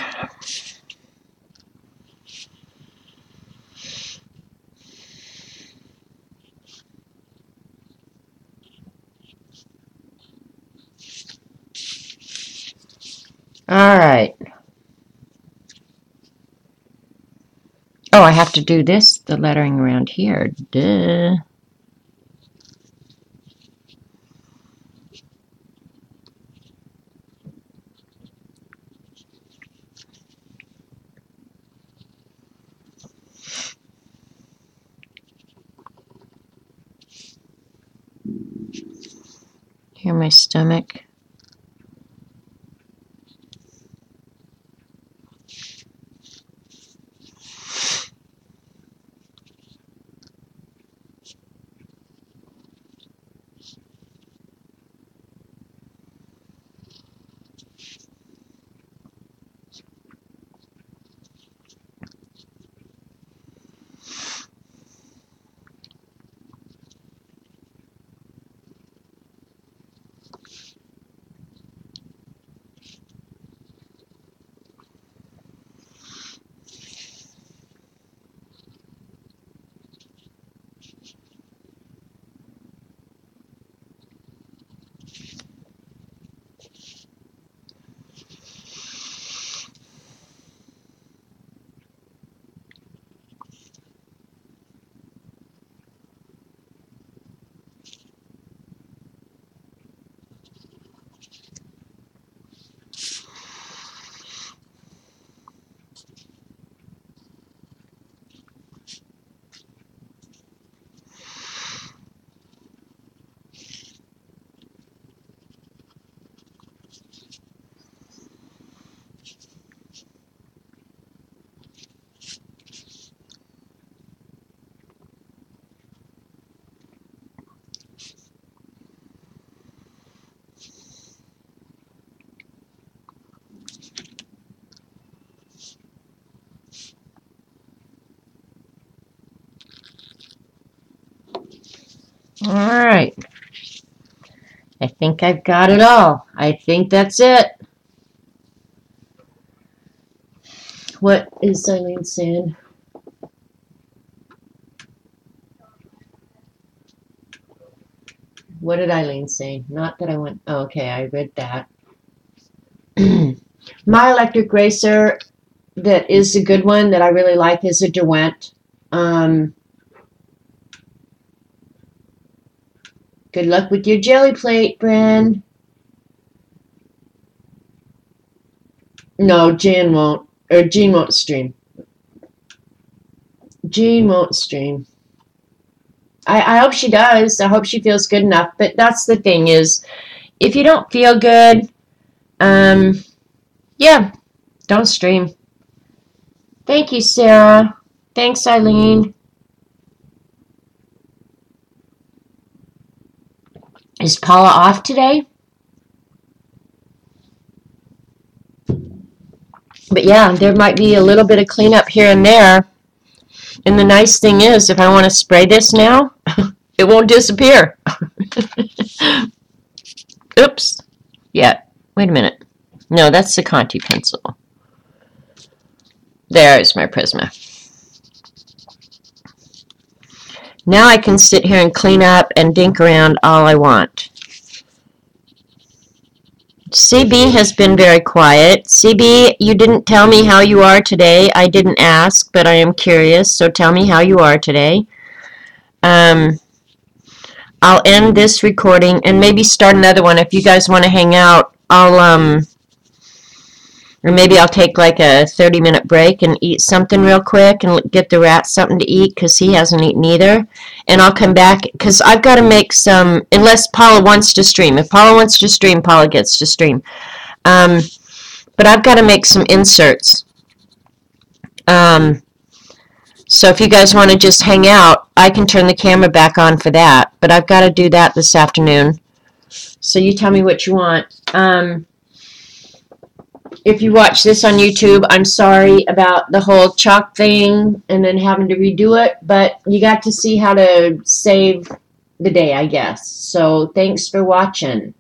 All right. Oh, I have to do this, the lettering around here. Duh. Here, my stomach. All right. I think I've got it all. I think that's it. What is Eileen saying? What did Eileen say? Not that I went. Oh, okay, I read that. My Electric Racer, that is a good one that I really like, is a Derwent. Good luck with your jelly plate, Bren. No, Jan won't. Or Jean won't stream. Jean won't stream. I hope she does. I hope she feels good enough. But that's the thing is, if you don't feel good, yeah, don't stream. Thank you, Sarah. Thanks, Eileen. Is Paula off today? But yeah, there might be a little bit of cleanup here and there. And the nice thing is, if I want to spray this now, it won't disappear. Oops. Yeah, wait a minute. No, that's the Conti pencil. There's my Prisma. Now I can sit here and clean up and dink around all I want. CB has been very quiet. CB, you didn't tell me how you are today. I didn't ask, but I am curious, so tell me how you are today. I'll end this recording and maybe start another one. If you guys want to hang out, or maybe I'll take like a 30-minute break and eat something real quick and get the rat something to eat because he hasn't eaten either. And I'll come back because I've got to make some, unless Paula wants to stream. If Paula wants to stream, Paula gets to stream. But I've got to make some inserts. So if you guys want to just hang out, I can turn the camera back on for that. But I've got to do that this afternoon. So you tell me what you want. If you watch this on YouTube, I'm sorry about the whole chalk thing and then having to redo it, but you got to see how to save the day, I guess. So thanks for watching.